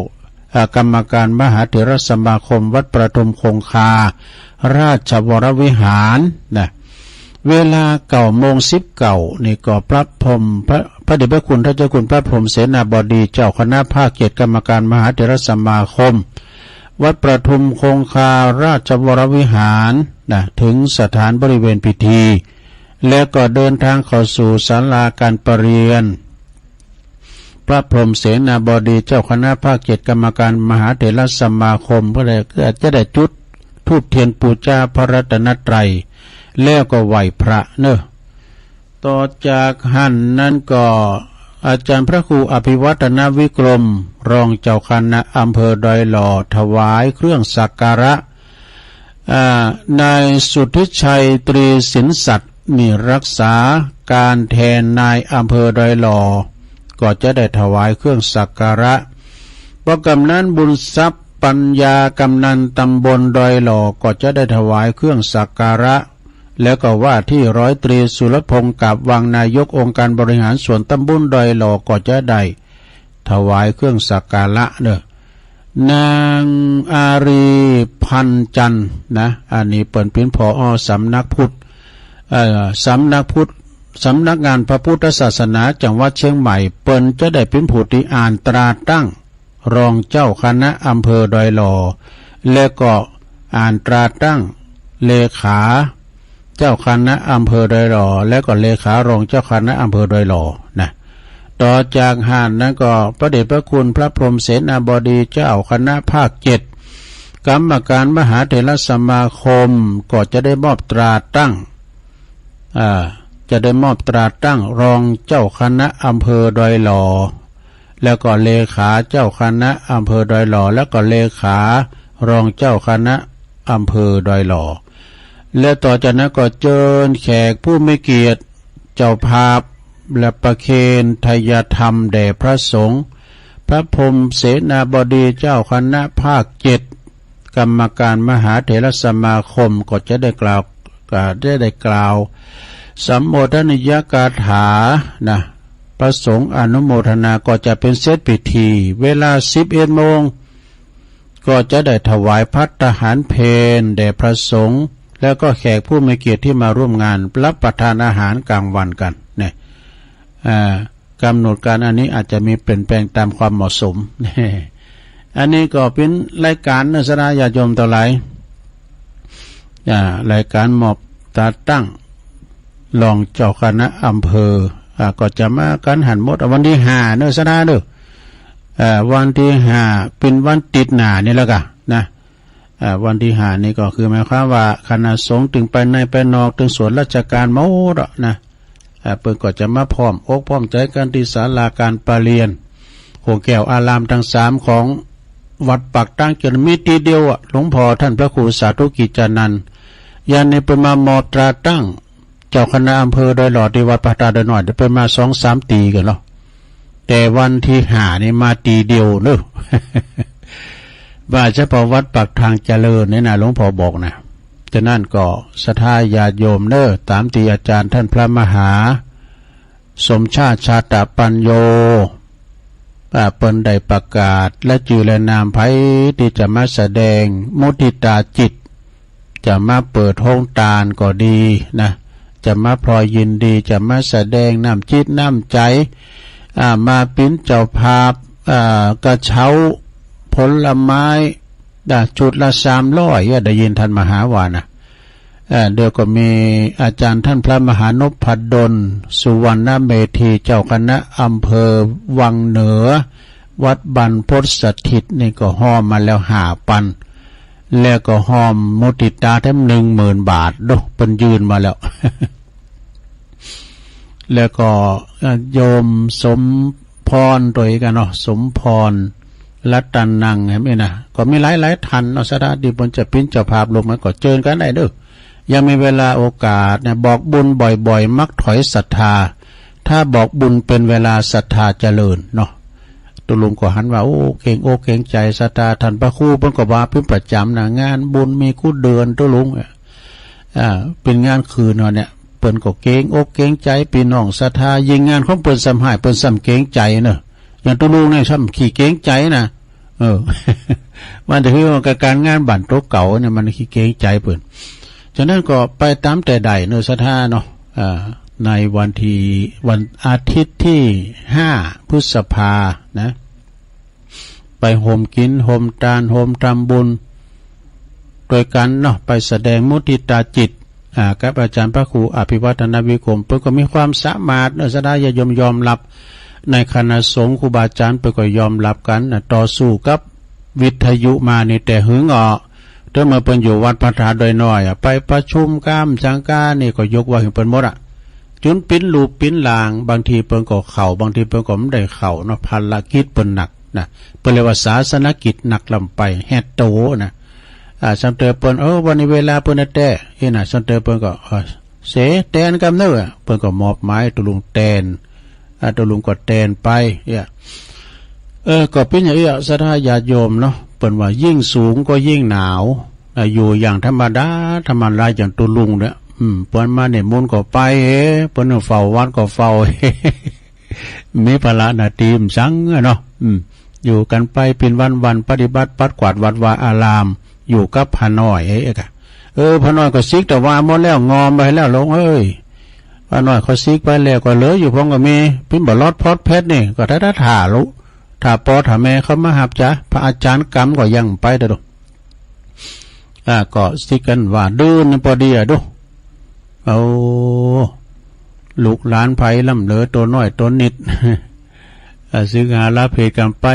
กรรมการมหาเถรสมาคมวัดประทุมคงคาราชวรวิหารเวลา9:19นี่ก็พระพรหมพระเดชพระคุณท่านเจ้าคุณพระพรหมเสนาบดีเจ้าคณะภาค7กรรมการมหาเถรสมาคมวัดประทุมคงคาราชวรวิหารถึงสถานบริเวณพิธีแล้วก็เดินทางเข้าสู่ศาลาการประเรียนพระพรหมเสนาบดีเจ้าคณะภาค7กรรมการมหาเถรสมาคมก็จะได้จุดธูปเทียนปูชาพระรัตนตรัยแล้วก็ไหว้พระต่อจากหันนั้นก็อาจารย์พระครูอภิวัฒนวิกรมรองเจ้าคณะอำเภอดอยหล่อถวายเครื่องสักการะนายสุทธิชัยตรีสินสัตย์มีรักษาการแทนนายอำเภอดอยหล่อก็จะได้ถวายเครื่องสักการะเพราะกำนันบุญทรัพย์ปัญญากำนันตำบลดอยหล่อก็จะได้ถวายเครื่องสักการะแล้วก็ว่าที่ร้อยตรีสุรพงศ์กับวังนายกองค์การบริหารส่วนตำบลดอยหล่อก็จะได้ถวายเครื่องสักการะนางอารีพันจันทร์อันนี้เปิ่นเป็นผอ.สำนักพุทธสำนักงานพระพุทธศาสนาจังหวัดเชียงใหม่เปิ่นจะได้เป็นผู้ที่อ่านตราตั้งรองเจ้าคณะอำเภอดอยหล่อและก็อ่านตราตั้งเลขาเจ้าคณะอำเภอดอยหล่อและก็เลขารองเจ้าคณะอำเภอดอยหล่อต่อจากหานนั้นก็พระเดชพระคุณพระพรหมเสนาบดีเจ้าคณะภาค7กรรมการมหาเถรสมาคมก็จะได้มอบตราตั้งรองเจ้าคณะอำเภอดอยหล่อแล้วก็เลขาเจ้าคณะอำเภอดอยหล่อแล้วก็เลขารองเจ้าคณะอำเภอดอยหล่อและต่อจากนั้นก็เชิญแขกผู้มีเกียรติเจ้าภาพและประเคนทายธรรมแด่พระสงฆ์พระพรหมเสนาบดีเจ้าคณะภาค7กรรมการมหาเถรสมาคมก็จะได้กล่าวสัมโมทนิยกถาพระสงฆ์อนุโมทนาก็จะเป็นเสร็จพิธีเวลา 11 โมงก็จะได้ถวายภัตตาหารเพลแด่พระสงฆ์แล้วก็แขกผู้มีเกียรติที่มาร่วมงานรับประทานอาหารกลางวันกันกำหนดการอันนี้อาจจะมีเปลี่ยนแปลงตามความเหมาะสมอันนี้ก็เป็นรายการศรัทธาญาติโยมต่อหลายรายการมอบตราตั้งรองเจ้าคณะอำเภอก็จะมากันหันหมดวันที่5ศรัทธาวันที่5เป็นวันติดหน้านี่แล้วกันวันที่5นี่ก็คือหมายความว่าคณะสงฆ์ถึงไปในไปนอกถึงส่วนราชการหมดเพิ่นก็จะมาพร้อมอกพร้อมใจกันที่ศาลาการประเรียนโคแก้วอารามทั้ง3ของวัดปากตั้งจนมีทีเดียวหลวงพ่อท่านพระครูสาธุกิจจานันท์ยันนี่เป็นมามอบตราตั้งเจ้าคณะอำเภอโดยหล่อที่วัดปากตาดอยหน่อยเป็นมา 2-3 ตีกันแล้วแต่วันที่5นี่มาตีเดียวว่าเฉพาะวัดปากทางเจริญนี่หลวงพ่อบอกฉะนั้นก็ศรัทธาญาติโยมตามที่อาจารย์ท่านพระมหาสมชาติชาตปัญโยเปิ้นได้ประกาศและจื่อและนามไผที่จะมาแสดงมุทิตาจิตจะมาเปิดห้องตาลก็ดี จะมาพลอยยินดีจะมาแสดงน้ำจิตน้ำใจมาปิ้นเจ้าภาพกระเช้าผลไม้จุดละ300ได้ยินท่านมหาวานะเดี๋ยวก็มีอาจารย์ท่านพระมหานพดลสุวรรณเมธีเจ้าคณะอำเภอวังเหนือวัดบรรพตสถิตนี่ก็ห้อมมาแล้ว5,000แล้วก็ห้อมมุติตาแถม10,000 บาทดูเป็นยืนมาแล้ว แล้วก็โยมสมพรตัวอีกกันเนาะสมพรรัตนังเห็นไหมนะก็มีหลายท่านเนาะสถานที่บนจะปิ้นเจ้าภาพลงมาก็เจิญกันได้เด้อยังมีเวลาโอกาสเนี่ยบอกบุญบ่อยๆมักถอยศรัทธาถ้าบอกบุญเป็นเวลาศรัทธาเจริญเนาะตุลุงก็หันว่าโอ้เก่งโอ้เก่งใจศรัทธาท่านพระครูเพิ่นก็ว่าเพิ่นประจำนะงานบุญมีคู่เดือนตุลุงเป็นงานคืนเนาะเนี่ยเปิ้นก็เก่งอกเก่งใจพี่น้องศรัทธายิงงานของเปิ้นซ้ำหายเปิ้นซ้ำเก่งใจเนาะอย่างตุลุงเนี่ยซ้ำขี้เก่งใจนะมันจะคือว่าการงานบ้านโต๊ะเก่าเนี่ยมันขี้เก่งใจเปิ้นฉะนั้นก็ไปตามแต่ใดเนื้อศรัทธาเนาะในวันอาทิตย์ที่5 พฤษภานะไปโฮมกินโฮมทานโฮมทำบุญโดยกันเนาะไปแสดงมุทิตาจิตกับอาจารย์พระครูอภิวัฒนวิกรมเพิ่นก็มีความสามารถเนื้อศรัทธายอมรับในคณะสงฆ์ครูบาอาจารย์เพิ่นก็ยอมรับกันต่อสู้กับวิทยุมานี่แต่หึงอเมื่อเพิ่นอยู่วัดพระธาตุโดยน้อยไปประชุมกามจังกานี่ก็ยกว่าเพิ่นหมดจนปิ้นรูปปิ้นลางบางทีเพิ่นก็เข้าบางทีเพิ่นก็ไม่ได้เข้าเนาะภารกิจเพิ่นหนักนะเพิ่นเรียกว่าศาสนกิจหนักลำไปแฮดโตนะซัมเตอเปิ้นวันนี้เวลาเพิ่นแต่น่ะซัมเตอเปิ้นก็เสแตนกำเน้อเพิ่นก็มอบหมายตุลุงแตนตุลุงก็แตนไปก็เป็นอย่างนี้ศรัทธาญาติโยมเนาะเปิ้นว่ายิ่งสูงก็ยิ่งหนาวอยู่อย่างธรรมดาอย่างตุลุงเนี่ยเปิ้นมาเนี่ยมนต์ก็ไปเปิ้นเฝ้าวัดก็เฝ้า มีภาระหน้าที่สังเนาะอยู่กันไปเป็นวันปฏิบัติปัดกวาดวัดวาอารามอยู่กับพระน้อยพระน้อยก็ซิกแต่ว่าหมดแล้วงอมไปแล้วลงพระน้อยเขาซิกไปแล้วก็เหลืออยู่พร้อมก็มีปิ้นบ่รอดพอดเพชรนี่ก็ได้ถ่าลุถ้าปอถ้าแม่เขามาหับจ้ะพระอาจารย์กรรมก็ยังไปเด้อก็สิกันว่าดื้อพอดีดูเอาลูกหลานไผลำเหลือตัวน้อยตัวนิดซื้อหาลาเพกันไป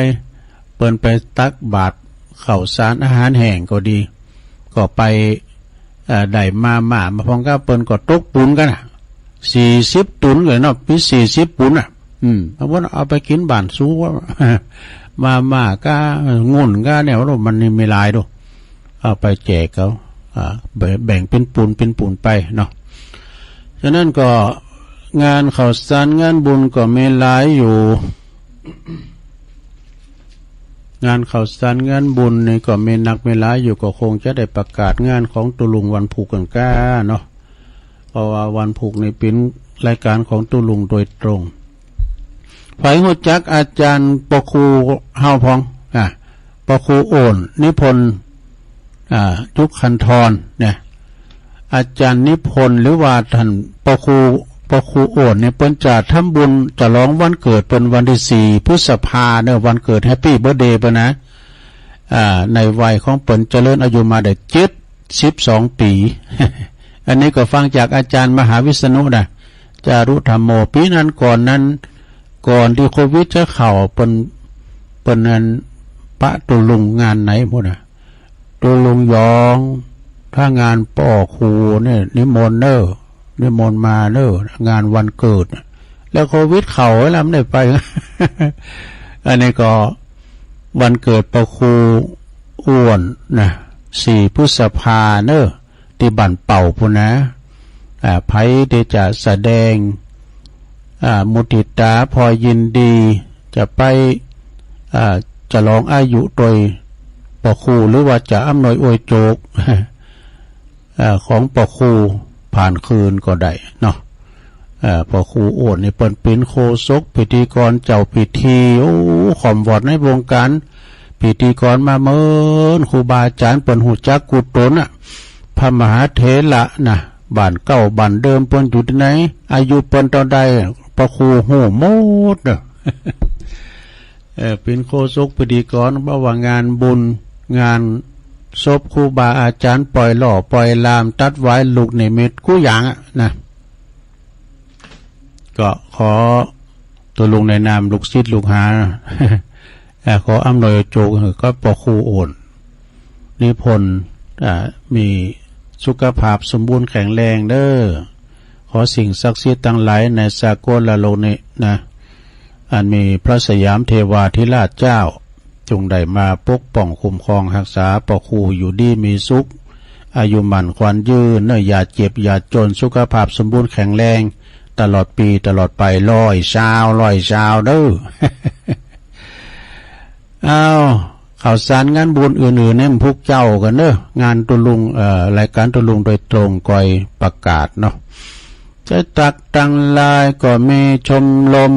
เปิ้นไปตักบาตรข้าวสารอาหารแห้งก็ดีก็ไปได้มาพองก็เปิ้นก็ตกปุนกัน40 ตุนเลยเนาะมี40 ปุนเพราะว่าเอาไปกินบ้านสู้มาก็งุ่นก็เนี่ยว่ามันมีหลายดูเอาไปแจกเขาแบ่งเป็นปูนไปเนาะฉะนั้นก็งานข้าวสารงานบุญก็มีหลายอยู่ งานข้าวสารงานบุญนี่ก็มีนักมีหลายอยู่ก็คงจะได้ประกาศงานของตุลุงวันผูกกันก้าเนาะเพราะว่าวันผูกนี่เป็นรายการของตุลุงโดยตรงไผฮู้จักอาจารย์ปครูเฮาพองปครูโอนนิพนธ์ทุกขันธรเนี่ยอาจารย์นิพนธ์หรือว่าท่านปครูโอนเนี่ยเปิ้นจะทำบุญจะร้องวันเกิดเป็นวันที่4 พฤษภาคมเนี่ยวันเกิดแฮปปี้เบิร์ธเดย์ปะนะในวัยของเปิ้นเจริญอายุมาได้72 ปี อันนี้ก็ฟังจากอาจารย์มหาวิษณุนะจารุธรรมโมปีนั้นก่อนที่โควิดจะเข้าเปิ้นนั้นปะตุลุงงานไหนพุ่นตุลุงยองถ้างานป่อครูเนี่ยนิมนต์มางานวันเกิดแล้วโควิดเข้าแล้วไม่ได้ไป อันนี้ก็วันเกิดป่อครูอ้วนนะ4 พฤษภาที่บ้านเป่าพุ่นนะไผที่จะแสดงมุทิตาพอยินดีจะไปจะลองอายุโดยปอครูหรือว่าจะอำนวยอวยโจก ของปอครูผ่านคืนก็ได้เนาะปอครูโอนนี่เปิ้นเป็นโฆษกพิธีกรเจ้าพิธีขอมวอดในวงการพิธีกรมาเมินครูบาอาจารย์เปิ้นหูจักกุตนพระมหาเถระนะ บ้านเก่าบ้านเดิมเปิ้นอยู่ที่ไหนอายุเปิ้นตอนใดพระครูโหหมดเด้อ เป็นโฆษกพิธีกรบ่ว่างานบุญงานศพครูบาอาจารย์ปล่อยหล่อปล่อยลามตัดไว้ลูกในเม็ดกู้อย่างนะก็ขอตัวลุงในนามลูกศิษย์ลูกหา ขออำนวยโจกก็ปอครูโอนนิพนธ์มีสุขภาพสมบูรณ์แข็งแรงเด้อขอสิ่งศักดิ์สิทธิ์ทั้งหลายในสากลโลกนี้นะอันมีพระสยามเทวาธิราชเจ้าจงได้มาปกป้องคุ้มครองรักษาปอครูอยู่ดีมีสุขอายุมั่นขวัญยืนเนื้ออย่าเจ็บอย่าจนสุขภาพสมบูรณ์แข็งแรงตลอดปีตลอดไป100 เด้อ อ้าวข่าวสารงานบุญอื่นๆเนี่ยพวกเจ้ากันเนอะงานตุลุงรายการตุลุงโดยตรงก่อยประกาศเนาะจะตักตังลายก็มีชมรม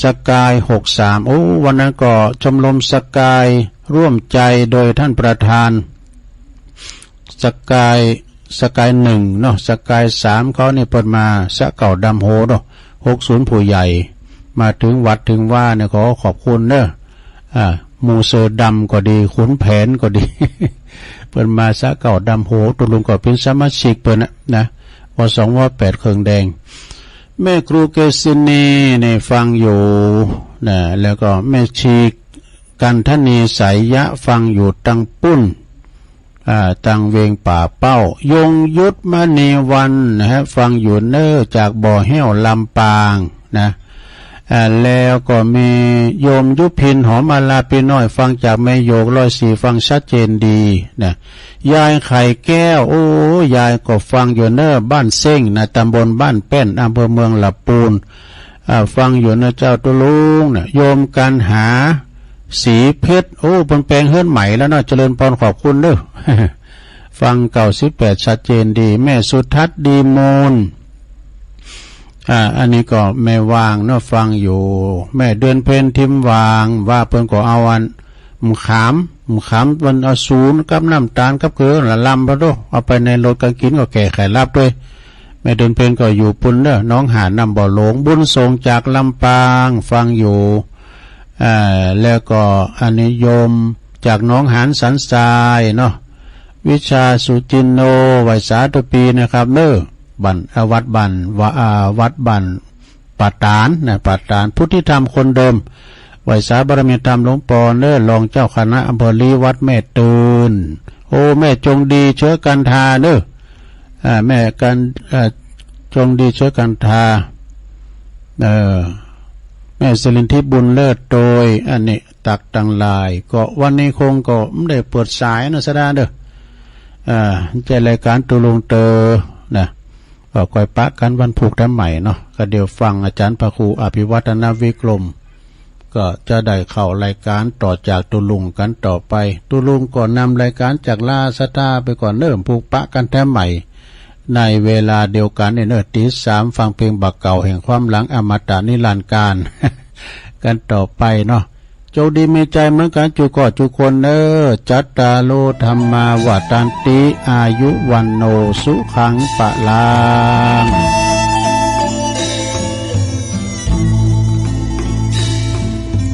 สกาย63โอ้วันนั้นก็ชมรมสกายร่วมใจโดยท่านประธานสกาย1เนาะสกาย3เขาเนี่ยเปิดมาสะเก่าดำโหเนาะ60ผู้ใหญ่มาถึงวัดถึงว่าเนี่ยขอขอบคุณเนอะมูเซอร์ดำก็ดีขุนแผนก็ดี เปิดมาสะเก่าดำโหตุลุงก็เป็นสมาชิกเปิดนะว่า2ว่า8เครื่องแดงแม่ครูเกษินีเนี่ยฟังอยู่นะแล้วก็แม่ชีกันทนีสายยะฟังอยู่ตังปุ้นตังเวงป่าเป้ายงยุทธมณีวันนะฮะฟังอยู่เน้อจากบ่อแห้วลำปางนะแล้วก็มีโยมยุพินหอมอาลาปีน้อยฟังจากแม่โยก104ฟังชัดเจนดีนะยายไข่แก้วโอ้ยายก็ฟังอยู่เน้อบ้านเซ้งนะตำบลบ้านแป้นอำเภอเมืองลำปูนฟังอยู่นะเจ้าตุลุงนะโยมกันหาสีเพชรโอ้เป็นแปลงเฮือนใหม่แล้วเนาะเจริญพรขอบคุณเด้อ ฟัง98ชัดเจนดีแม่สุทัศน์ดีมูลอันนี้ก็แม่วางเนาะฟังอยู่แม่เดือนเพ็ญทิมวางว่าเพิ่นก็เอาอันมะขามวันเอา0กับน้ำตาลกับเกลือละลำบ่โตเอาไปในรถกันกินก็แก่ไขรับด้วยแม่เดือนเพ็ญก็อยู่ปุ่นเด้อน้องหาน้ำบ่อหลงบุญส่งจากลำปางฟังอยู่แล้วก็อนิยมจากน้องหานสันทรายเนาะวิชาสุจินโนไวยสาตุปีนะครับเน้อวัดบันปัตตานนะปัตตานพุทธิธรรมคนเดิมไวยสาบารมีธรรมหลวงปอเน้อรองเจ้าคณะอำเภอลีวัดแม่ตูนโอ้แม่จงดีเชื้อกันทาเน้อแม่กันจงดีเชื้อกันทาแม่สิรินทิพย์บุญเลิศโดยอันนี้ตักตังลายก็วันนี้คงก็ไม่ได้เปิดสายนะสดาเด้อใจรายการตุลุงเตอนะก็คอยปะกันวันผูกน้ำใหม่เนาะก็เดี๋ยวฟังอาจารย์พระครูอภิวัฒนวิกรมก็จะได้เข้ารายการต่อจากตุลุงกันต่อไปตุลุงก่อนนำรายการจากลาสตาไปก่อนเริ่มผูกปะกันแท้ใหม่ในเวลาเดียวกันเนี่ยเนอะตี 3ฟังเพลงบักเก่าแห่งความหลังอมตะนิรันดร์การ กันต่อไปเนาะโจดีมีใจเหมือนกันจุกอจุคนเนอจัตตาโลธรรมาวัฏันติอายุวันโนสุขังปะลาง